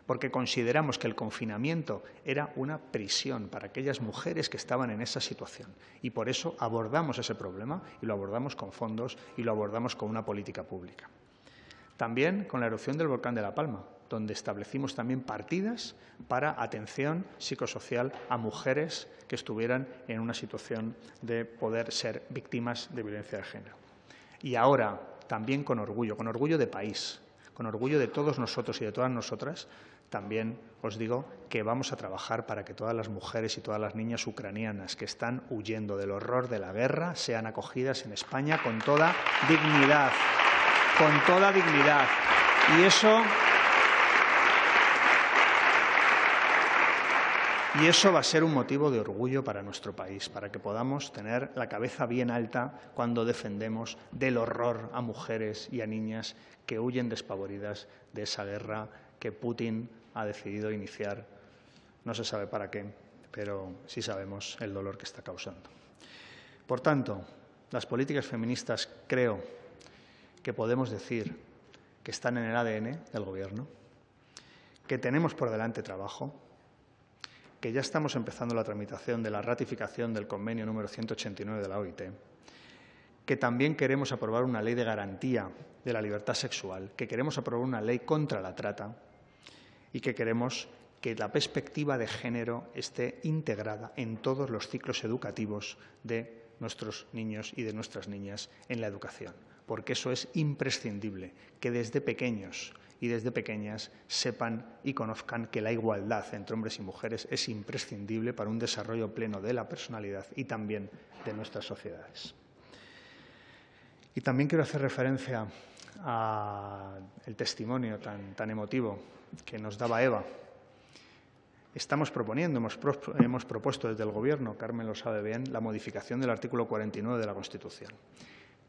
Speaker 19: Porque consideramos que el confinamiento era una prisión para aquellas mujeres que estaban en esa situación. Y por eso abordamos ese problema y lo abordamos con fondos y lo abordamos con una política pública. También con la erupción del volcán de La Palma, donde establecimos también partidas para atención psicosocial a mujeres que estuvieran en una situación de poder ser víctimas de violencia de género. Y ahora, también con orgullo de país, con orgullo de todos nosotros y de todas nosotras, también os digo que vamos a trabajar para que todas las mujeres y todas las niñas ucranianas que están huyendo del horror de la guerra sean acogidas en España con toda dignidad. Con toda dignidad. Y eso va a ser un motivo de orgullo para nuestro país, para que podamos tener la cabeza bien alta cuando defendemos del horror a mujeres y a niñas que huyen despavoridas de esa guerra que Putin ha decidido iniciar. No se sabe para qué, pero sí sabemos el dolor que está causando. Por tanto, las políticas feministas creo que podemos decir que están en el ADN del Gobierno, que tenemos por delante trabajo, que ya estamos empezando la tramitación de la ratificación del convenio número 189 de la OIT, que también queremos aprobar una ley de garantía de la libertad sexual, que queremos aprobar una ley contra la trata y que queremos que la perspectiva de género esté integrada en todos los ciclos educativos de nuestros niños y de nuestras niñas en la educación, porque eso es imprescindible, que desde pequeños y desde pequeñas sepan y conozcan que la igualdad entre hombres y mujeres es imprescindible para un desarrollo pleno de la personalidad y también de nuestras sociedades. Y también quiero hacer referencia al testimonio tan emotivo que nos daba Eva. Estamos proponiendo, hemos propuesto desde el Gobierno, Carmen lo sabe bien, la modificación del artículo 49 de la Constitución.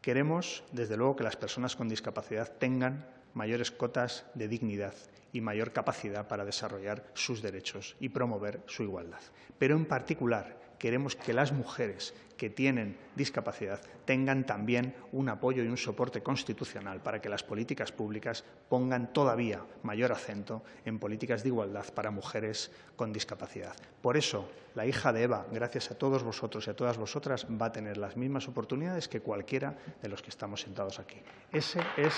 Speaker 19: Queremos, desde luego, que las personas con discapacidad tengan mayores cotas de dignidad y mayor capacidad para desarrollar sus derechos y promover su igualdad. Pero, en particular, queremos que las mujeres que tienen discapacidad tengan también un apoyo y un soporte constitucional para que las políticas públicas pongan todavía mayor acento en políticas de igualdad para mujeres con discapacidad. Por eso, la hija de Eva, gracias a todos vosotros y a todas vosotras, va a tener las mismas oportunidades que cualquiera de los que estamos sentados aquí. Ese es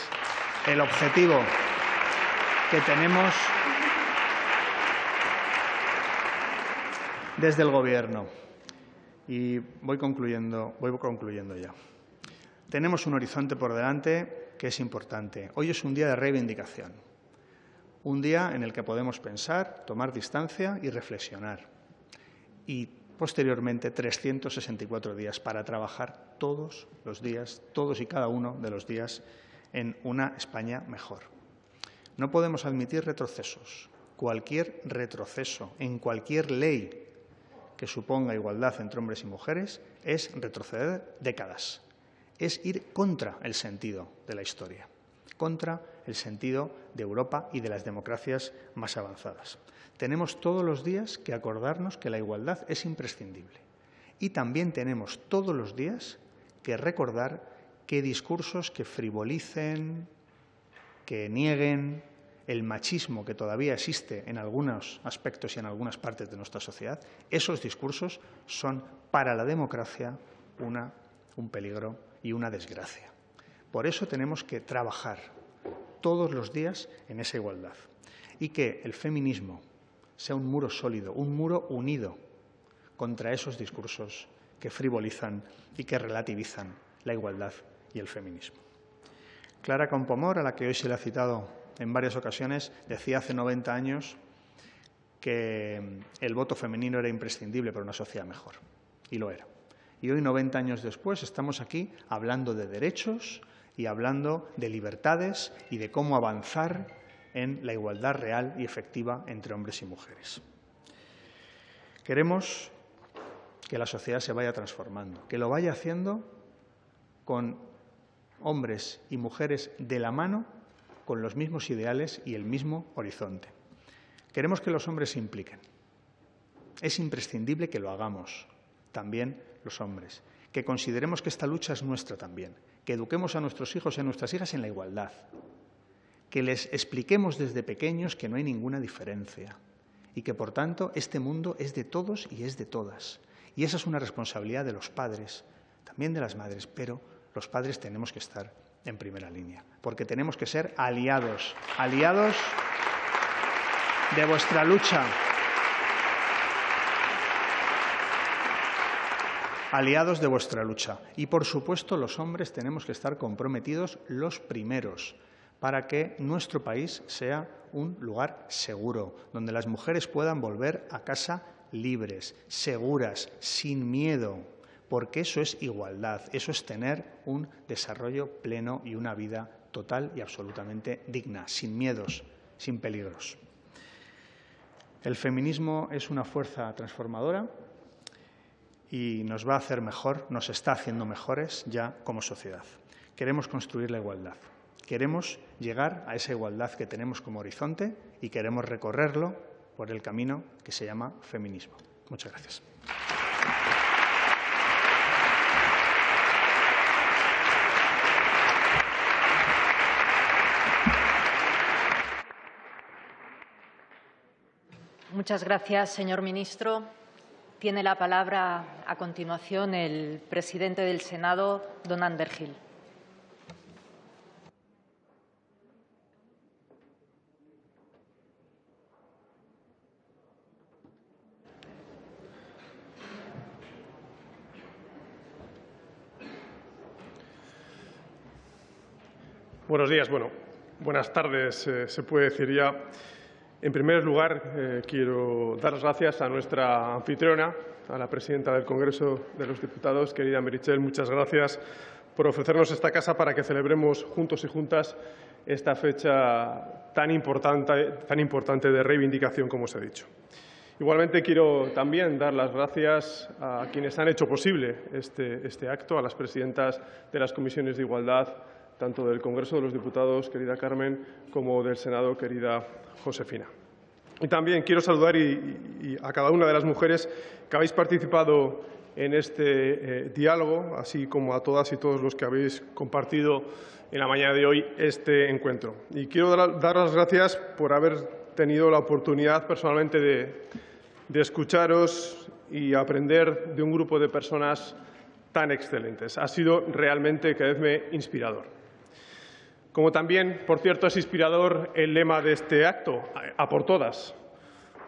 Speaker 19: el objetivo que tenemos desde el Gobierno. Y voy concluyendo ya. Tenemos un horizonte por delante que es importante. Hoy es un día de reivindicación, un día en el que podemos pensar, tomar distancia y reflexionar. Y posteriormente 364 días para trabajar todos los días, todos y cada uno de los días, en una España mejor. No podemos admitir retrocesos. Cualquier retroceso en cualquier ley que suponga igualdad entre hombres y mujeres es retroceder décadas. es ir contra el sentido de la historia, contra el sentido de Europa y de las democracias más avanzadas. Tenemos todos los días que acordarnos que la igualdad es imprescindible y también tenemos todos los días que recordar que discursos que frivolicen, que nieguen el machismo que todavía existe en algunos aspectos y en algunas partes de nuestra sociedad, esos discursos son para la democracia un peligro y una desgracia. Por eso tenemos que trabajar todos los días en esa igualdad y que el feminismo sea un muro sólido, un muro unido contra esos discursos que frivolizan y que relativizan la igualdad y el feminismo. Clara Campoamor, a la que hoy se le ha citado en varias ocasiones, decía hace 90 años que el voto femenino era imprescindible para una sociedad mejor, y lo era. Y hoy, 90 años después, estamos aquí hablando de derechos y hablando de libertades y de cómo avanzar en la igualdad real y efectiva entre hombres y mujeres. Queremos que la sociedad se vaya transformando, que lo vaya haciendo con hombres y mujeres de la mano, con los mismos ideales y el mismo horizonte. Queremos que los hombres se impliquen. Es imprescindible que lo hagamos, también los hombres, que consideremos que esta lucha es nuestra también, que eduquemos a nuestros hijos y a nuestras hijas en la igualdad, que les expliquemos desde pequeños que no hay ninguna diferencia y que, por tanto, este mundo es de todos y es de todas. Y esa es una responsabilidad de los padres, también de las madres, pero los padres tenemos que estar en primera línea, porque tenemos que ser aliados de vuestra lucha, aliados de vuestra lucha. Y, por supuesto, los hombres tenemos que estar comprometidos los primeros para que nuestro país sea un lugar seguro, donde las mujeres puedan volver a casa libres, seguras, sin miedo, porque eso es igualdad, eso es tener un desarrollo pleno y una vida total y absolutamente digna, sin miedos, sin peligros. El feminismo es una fuerza transformadora y nos va a hacer mejor, nos está haciendo mejores ya como sociedad. Queremos construir la igualdad, queremos llegar a esa igualdad que tenemos como horizonte y queremos recorrerlo por el camino que se llama feminismo. Muchas gracias.
Speaker 1: Muchas gracias, señor ministro. Tiene la palabra a continuación el presidente del Senado, don Ander Gil.
Speaker 20: Buenos días. Bueno, buenas tardes, se puede decir ya. En primer lugar, quiero dar las gracias a nuestra anfitriona, a la presidenta del Congreso de los Diputados, querida Meritxell. Muchas gracias por ofrecernos esta casa para que celebremos juntos y juntas esta fecha tan importante de reivindicación, como os he dicho. Igualmente, quiero también dar las gracias a quienes han hecho posible este acto, a las presidentas de las comisiones de igualdad, tanto del Congreso de los Diputados, querida Carmen, como del Senado, querida Josefina. Y también quiero saludar a cada una de las mujeres que habéis participado en este diálogo, así como a todas y todos los que habéis compartido en la mañana de hoy este encuentro. Y quiero dar las gracias por haber tenido la oportunidad personalmente de escucharos y aprender de un grupo de personas tan excelentes. Ha sido realmente, creedme, inspirador. Como también, por cierto, es inspirador el lema de este acto, a por todas.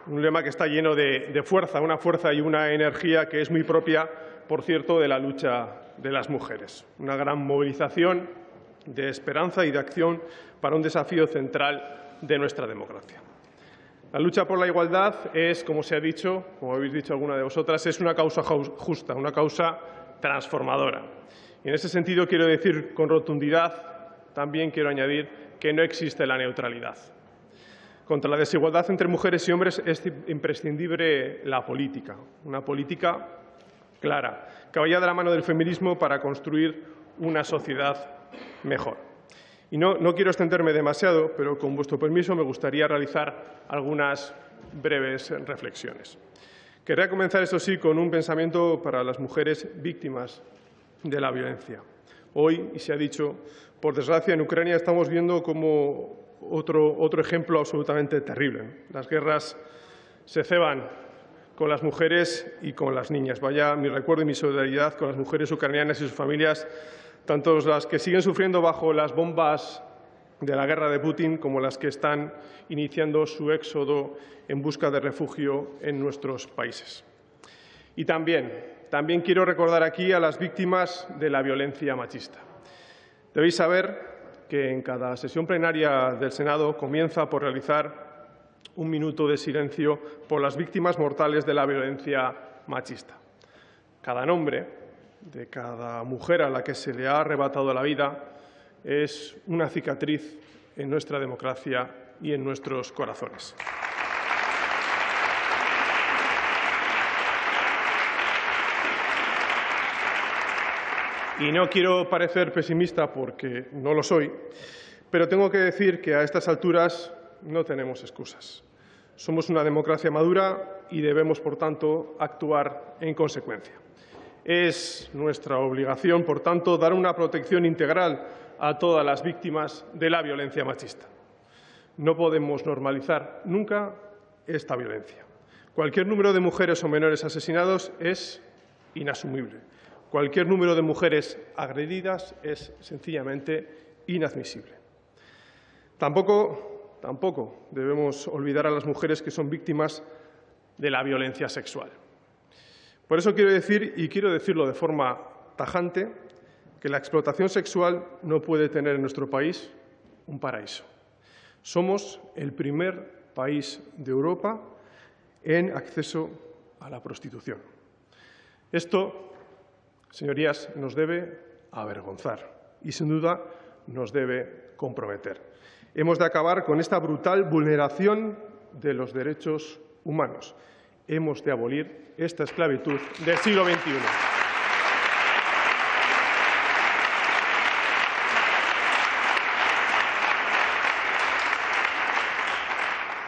Speaker 20: Un lema que está lleno de fuerza, una fuerza y una energía que es muy propia, por cierto, de la lucha de las mujeres. Una gran movilización de esperanza y de acción para un desafío central de nuestra democracia. La lucha por la igualdad es, como se ha dicho, como habéis dicho alguna de vosotras, es una causa justa, una causa transformadora. Y en ese sentido quiero decir con rotundidad, también quiero añadir que no existe la neutralidad. Contra la desigualdad entre mujeres y hombres es imprescindible la política, una política clara, que vaya de la mano del feminismo para construir una sociedad mejor. Y no quiero extenderme demasiado, pero con vuestro permiso me gustaría realizar algunas breves reflexiones. Querría comenzar, eso sí, con un pensamiento para las mujeres víctimas de la violencia. Hoy, y se ha dicho, por desgracia, en Ucrania estamos viendo como otro ejemplo absolutamente terrible. Las guerras se ceban con las mujeres y con las niñas. Vaya mi recuerdo y mi solidaridad con las mujeres ucranianas y sus familias, tanto las que siguen sufriendo bajo las bombas de la guerra de Putin como las que están iniciando su éxodo en busca de refugio en nuestros países. Y también quiero recordar aquí a las víctimas de la violencia machista. Debéis saber que en cada sesión plenaria del Senado comienza por realizar un minuto de silencio por las víctimas mortales de la violencia machista. Cada nombre de cada mujer a la que se le ha arrebatado la vida es una cicatriz en nuestra democracia y en nuestros corazones. Y no quiero parecer pesimista porque no lo soy, pero tengo que decir que a estas alturas no tenemos excusas. Somos una democracia madura y debemos, por tanto, actuar en consecuencia. Es nuestra obligación, por tanto, dar una protección integral a todas las víctimas de la violencia machista. No podemos normalizar nunca esta violencia. Cualquier número de mujeres o menores asesinados es inasumible. Cualquier número de mujeres agredidas es sencillamente inadmisible. Tampoco debemos olvidar a las mujeres que son víctimas de la violencia sexual. Por eso quiero decir, y quiero decirlo de forma tajante, que la explotación sexual no puede tener en nuestro país un paraíso. Somos el primer país de Europa en acceso a la prostitución. Esto, señorías, nos debe avergonzar y, sin duda, nos debe comprometer. Hemos de acabar con esta brutal vulneración de los derechos humanos. Hemos de abolir esta esclavitud del siglo XXI.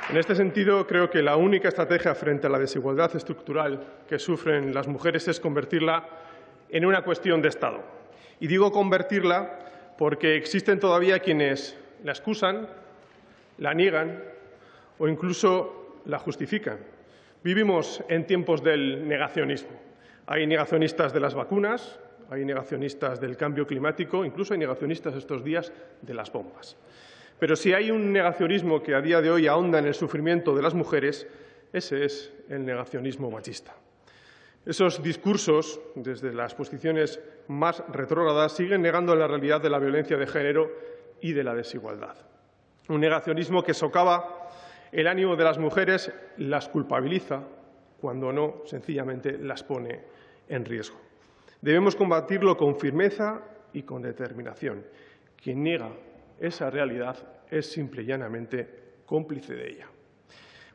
Speaker 20: En este sentido, creo que la única estrategia frente a la desigualdad estructural que sufren las mujeres es convertirla en una cuestión de Estado. Y digo convertirla porque existen todavía quienes la excusan, la niegan o incluso la justifican. Vivimos en tiempos del negacionismo. Hay negacionistas de las vacunas, hay negacionistas del cambio climático, incluso hay negacionistas estos días de las bombas. Pero si hay un negacionismo que a día de hoy ahonda en el sufrimiento de las mujeres, ese es el negacionismo machista. Esos discursos, desde las posiciones más retrógradas, siguen negando la realidad de la violencia de género y de la desigualdad. Un negacionismo que socava el ánimo de las mujeres, las culpabiliza, cuando no, sencillamente las pone en riesgo. Debemos combatirlo con firmeza y con determinación. Quien niega esa realidad es simple y llanamente cómplice de ella.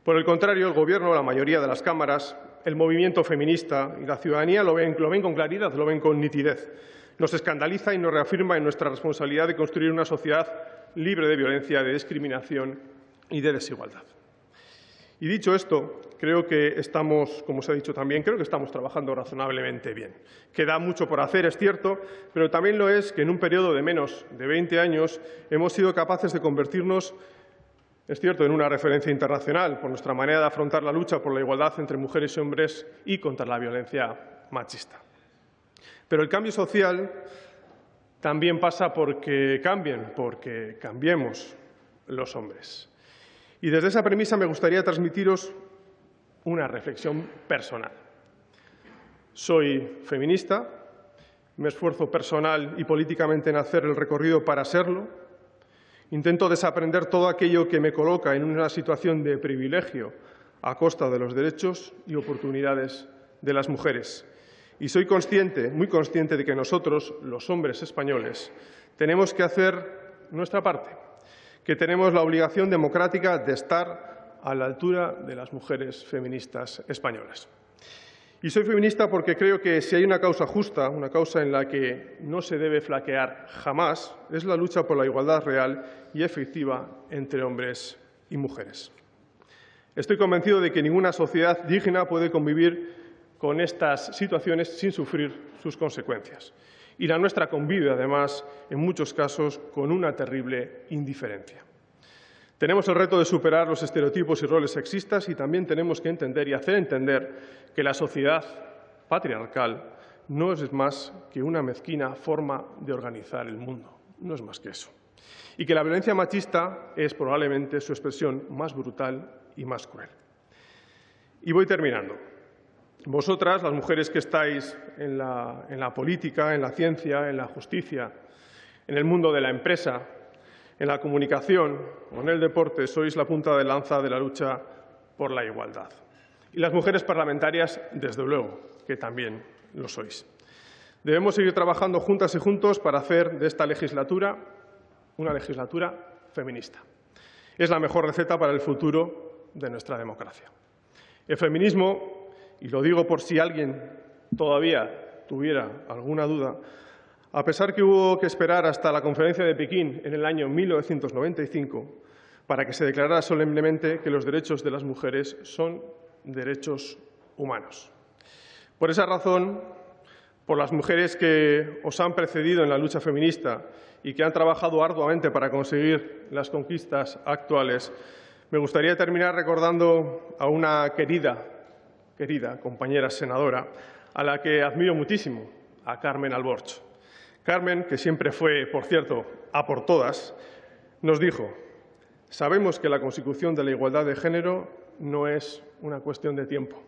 Speaker 20: Por el contrario, el Gobierno, la mayoría de las cámaras, el movimiento feminista y la ciudadanía lo ven con claridad, lo ven con nitidez. Nos escandaliza y nos reafirma en nuestra responsabilidad de construir una sociedad libre de violencia, de discriminación y de desigualdad. Y dicho esto, creo que estamos, como se ha dicho también, creo que estamos trabajando razonablemente bien. Queda mucho por hacer, es cierto, pero también lo es que en un periodo de menos de 20 años hemos sido capaces de convertirnos, es cierto, en una referencia internacional por nuestra manera de afrontar la lucha por la igualdad entre mujeres y hombres y contra la violencia machista. Pero el cambio social también pasa porque cambiemos los hombres. Y desde esa premisa me gustaría transmitiros una reflexión personal. Soy feminista, me esfuerzo personal y políticamente en hacer el recorrido para serlo. Intento desaprender todo aquello que me coloca en una situación de privilegio a costa de los derechos y oportunidades de las mujeres. Y soy consciente, muy consciente, de que nosotros, los hombres españoles, tenemos que hacer nuestra parte, que tenemos la obligación democrática de estar a la altura de las mujeres feministas españolas. Y soy feminista porque creo que si hay una causa justa, una causa en la que no se debe flaquear jamás, es la lucha por la igualdad real y efectiva entre hombres y mujeres. Estoy convencido de que ninguna sociedad digna puede convivir con estas situaciones sin sufrir sus consecuencias. Y la nuestra convive, además, en muchos casos, con una terrible indiferencia. Tenemos el reto de superar los estereotipos y roles sexistas y también tenemos que entender y hacer entender que la sociedad patriarcal no es más que una mezquina forma de organizar el mundo. No es más que eso. Y que la violencia machista es probablemente su expresión más brutal y más cruel. Y voy terminando. Vosotras, las mujeres que estáis en la política, en la ciencia, en la justicia, en el mundo de la empresa, en la comunicación o en el deporte, sois la punta de lanza de la lucha por la igualdad. Y las mujeres parlamentarias, desde luego, que también lo sois. Debemos seguir trabajando juntas y juntos para hacer de esta legislatura una legislatura feminista. Es la mejor receta para el futuro de nuestra democracia. El feminismo, y lo digo por si alguien todavía tuviera alguna duda, a pesar que hubo que esperar hasta la Conferencia de Pekín en el año 1995 para que se declarara solemnemente que los derechos de las mujeres son derechos humanos. Por esa razón, por las mujeres que os han precedido en la lucha feminista y que han trabajado arduamente para conseguir las conquistas actuales, me gustaría terminar recordando a una querida compañera senadora, a la que admiro muchísimo, a Carmen Alborch. Carmen, que siempre fue, por cierto, a por todas, nos dijo: sabemos que la consecución de la igualdad de género no es una cuestión de tiempo.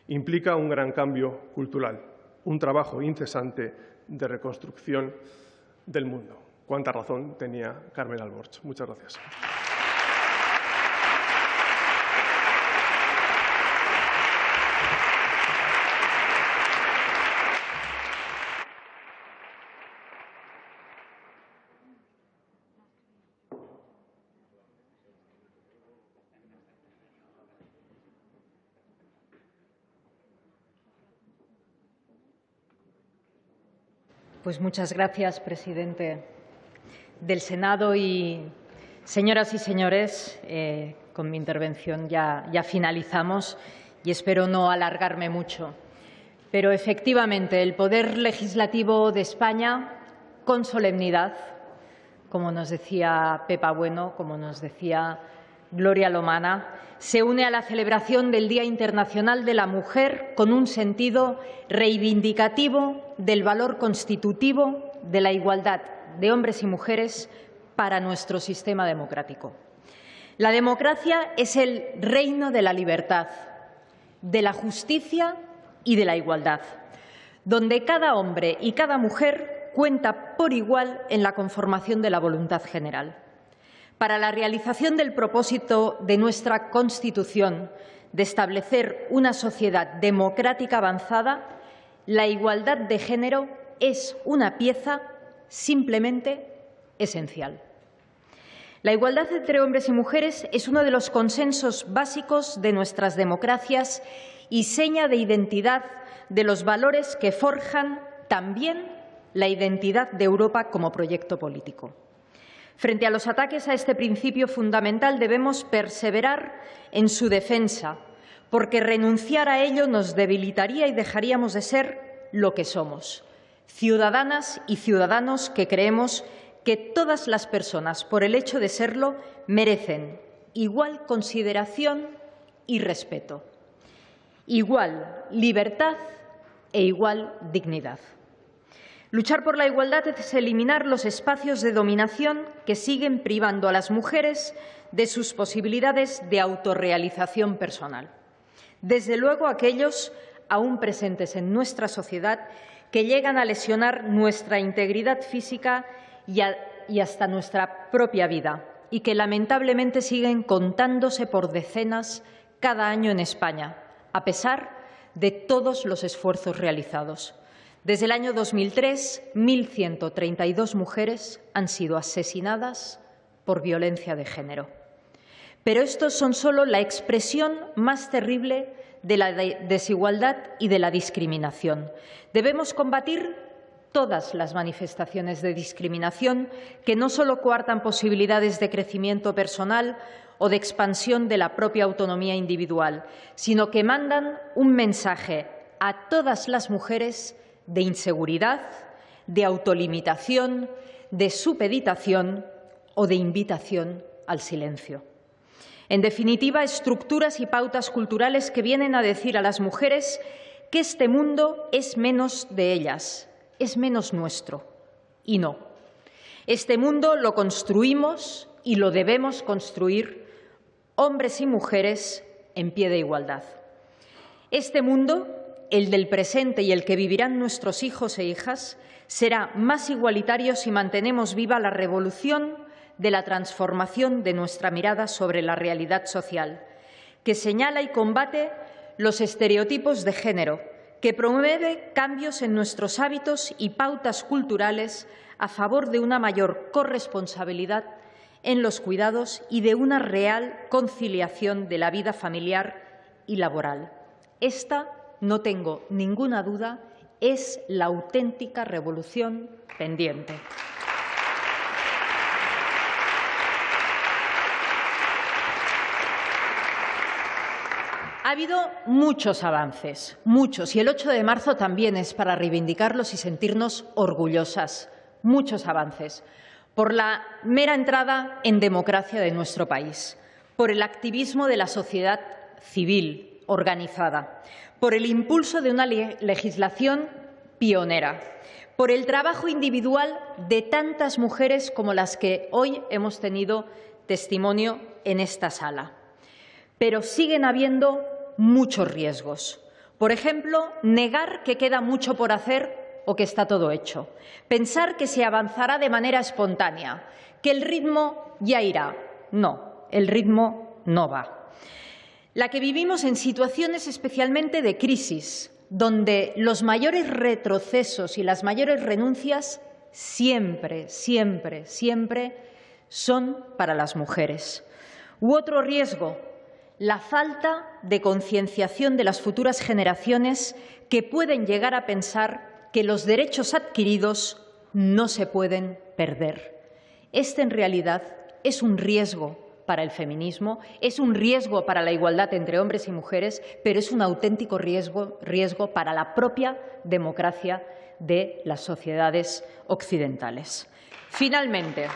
Speaker 20: Implica un gran cambio cultural, un trabajo incesante de reconstrucción del mundo. Cuánta razón tenía Carmen Alborch. Muchas gracias.
Speaker 1: Pues muchas gracias, presidente del Senado. Y, señoras y señores, con mi intervención ya finalizamos y espero no alargarme mucho. Pero, efectivamente, el Poder Legislativo de España, con solemnidad, como nos decía Pepa Bueno, como nos decía Gloria Lomana, se une a la celebración del Día Internacional de la Mujer con un sentido reivindicativo del valor constitutivo de la igualdad de hombres y mujeres para nuestro sistema democrático. La democracia es el reino de la libertad, de la justicia y de la igualdad, donde cada hombre y cada mujer cuenta por igual en la conformación de la voluntad general. Para la realización del propósito de nuestra Constitución de establecer una sociedad democrática avanzada, la igualdad de género es una pieza simplemente esencial. La igualdad entre hombres y mujeres es uno de los consensos básicos de nuestras democracias y seña de identidad de los valores que forjan también la identidad de Europa como proyecto político. Frente a los ataques a este principio fundamental debemos perseverar en su defensa, porque renunciar a ello nos debilitaría y dejaríamos de ser lo que somos, ciudadanas y ciudadanos que creemos que todas las personas, por el hecho de serlo, merecen igual consideración y respeto, igual libertad e igual dignidad. Luchar por la igualdad es eliminar los espacios de dominación que siguen privando a las mujeres de sus posibilidades de autorrealización personal. Desde luego, aquellos aún presentes en nuestra sociedad que llegan a lesionar nuestra integridad física y hasta nuestra propia vida y que lamentablemente siguen contándose por decenas cada año en España, a pesar de todos los esfuerzos realizados. Desde el año 2003, 1.132 mujeres han sido asesinadas por violencia de género. Pero estos son solo la expresión más terrible de la desigualdad y de la discriminación. Debemos combatir todas las manifestaciones de discriminación que no solo coartan posibilidades de crecimiento personal o de expansión de la propia autonomía individual, sino que mandan un mensaje a todas las mujeres de inseguridad, de autolimitación, de supeditación o de invitación al silencio. En definitiva, estructuras y pautas culturales que vienen a decir a las mujeres que este mundo es menos de ellas, es menos nuestro. Y no. Este mundo lo construimos y lo debemos construir hombres y mujeres en pie de igualdad. Este mundo, el del presente y el que vivirán nuestros hijos e hijas, será más igualitario si mantenemos viva la revolución de la transformación de nuestra mirada sobre la realidad social, que señala y combate los estereotipos de género, que promueve cambios en nuestros hábitos y pautas culturales a favor de una mayor corresponsabilidad en los cuidados y de una real conciliación de la vida familiar y laboral. Esta, no tengo ninguna duda, es la auténtica revolución pendiente. Ha habido muchos avances, muchos, y el 8 de marzo también es para reivindicarlos y sentirnos orgullosas. Muchos avances. Por la mera entrada en democracia de nuestro país, por el activismo de la sociedad civil organizada, por el impulso de una legislación pionera, por el trabajo individual de tantas mujeres como las que hoy hemos tenido testimonio en esta sala. Pero siguen habiendo muchos riesgos. Por ejemplo, negar que queda mucho por hacer o que está todo hecho. Pensar que se avanzará de manera espontánea, que el ritmo ya irá. No, el ritmo no va. La que vivimos en situaciones especialmente de crisis, donde los mayores retrocesos y las mayores renuncias siempre, siempre, siempre son para las mujeres. U otro riesgo, la falta de concienciación de las futuras generaciones que pueden llegar a pensar que los derechos adquiridos no se pueden perder. Este, en realidad, es un riesgo para el feminismo, es un riesgo para la igualdad entre hombres y mujeres, pero es un auténtico riesgo para la propia democracia de las sociedades occidentales. Finalmente,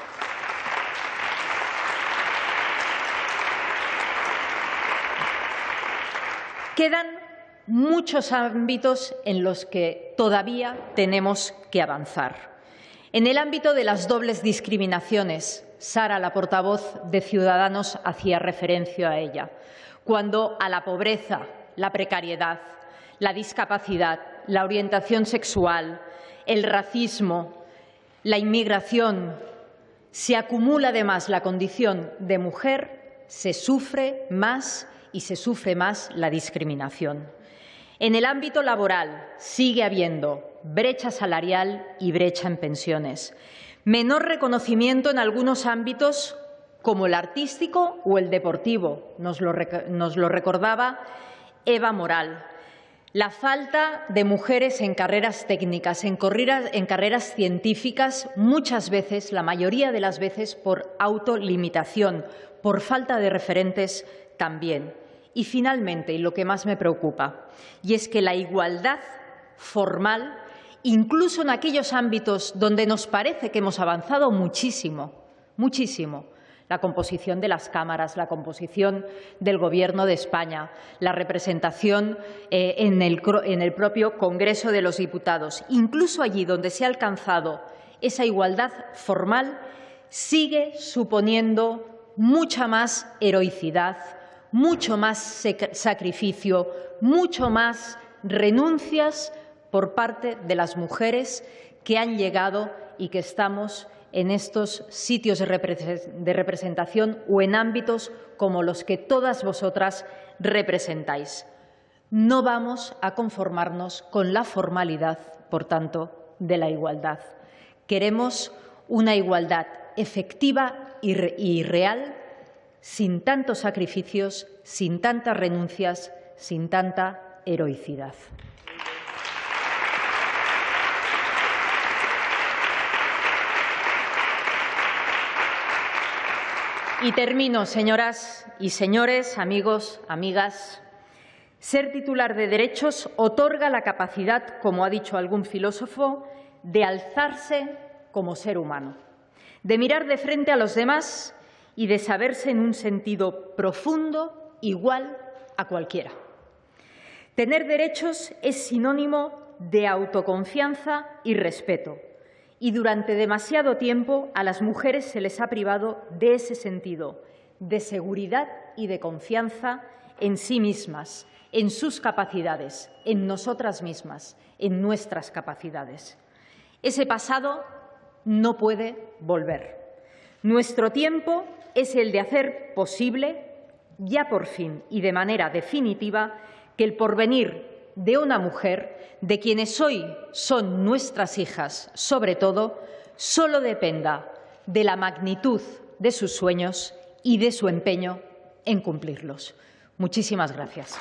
Speaker 1: quedan muchos ámbitos en los que todavía tenemos que avanzar. En el ámbito de las dobles discriminaciones, Sara, la portavoz de Ciudadanos, hacía referencia a ella, cuando a la pobreza, la precariedad, la discapacidad, la orientación sexual, el racismo, la inmigración, se acumula además la condición de mujer, se sufre más y se sufre más la discriminación. En el ámbito laboral sigue habiendo brecha salarial y brecha en pensiones. Menor reconocimiento en algunos ámbitos como el artístico o el deportivo, nos lo recordaba Eva Moral. La falta de mujeres en carreras técnicas, en carreras científicas, muchas veces, la mayoría de las veces, por autolimitación, por falta de referentes también. Y finalmente, y lo que más me preocupa, y es que la igualdad formal, incluso en aquellos ámbitos donde nos parece que hemos avanzado muchísimo, muchísimo, la composición de las cámaras, la composición del Gobierno de España, la representación en el propio Congreso de los Diputados, incluso allí donde se ha alcanzado esa igualdad formal, sigue suponiendo mucha más heroicidad, mucho más sacrificio, mucho más renuncias por parte de las mujeres que han llegado y que estamos en estos sitios de representación o en ámbitos como los que todas vosotras representáis. No vamos a conformarnos con la formalidad, por tanto, de la igualdad. Queremos una igualdad efectiva y real, sin tantos sacrificios, sin tantas renuncias, sin tanta heroicidad. Y termino, señoras y señores, amigos, amigas. Ser titular de derechos otorga la capacidad, como ha dicho algún filósofo, de alzarse como ser humano, de mirar de frente a los demás y de saberse en un sentido profundo igual a cualquiera. Tener derechos es sinónimo de autoconfianza y respeto. Y durante demasiado tiempo a las mujeres se les ha privado de ese sentido, de seguridad y de confianza en sí mismas, en sus capacidades, en nosotras mismas, en nuestras capacidades. Ese pasado no puede volver. Nuestro tiempo es el de hacer posible, ya por fin y de manera definitiva, que el porvenir de una mujer, de quienes hoy son nuestras hijas, sobre todo, solo dependa de la magnitud de sus sueños y de su empeño en cumplirlos. Muchísimas gracias.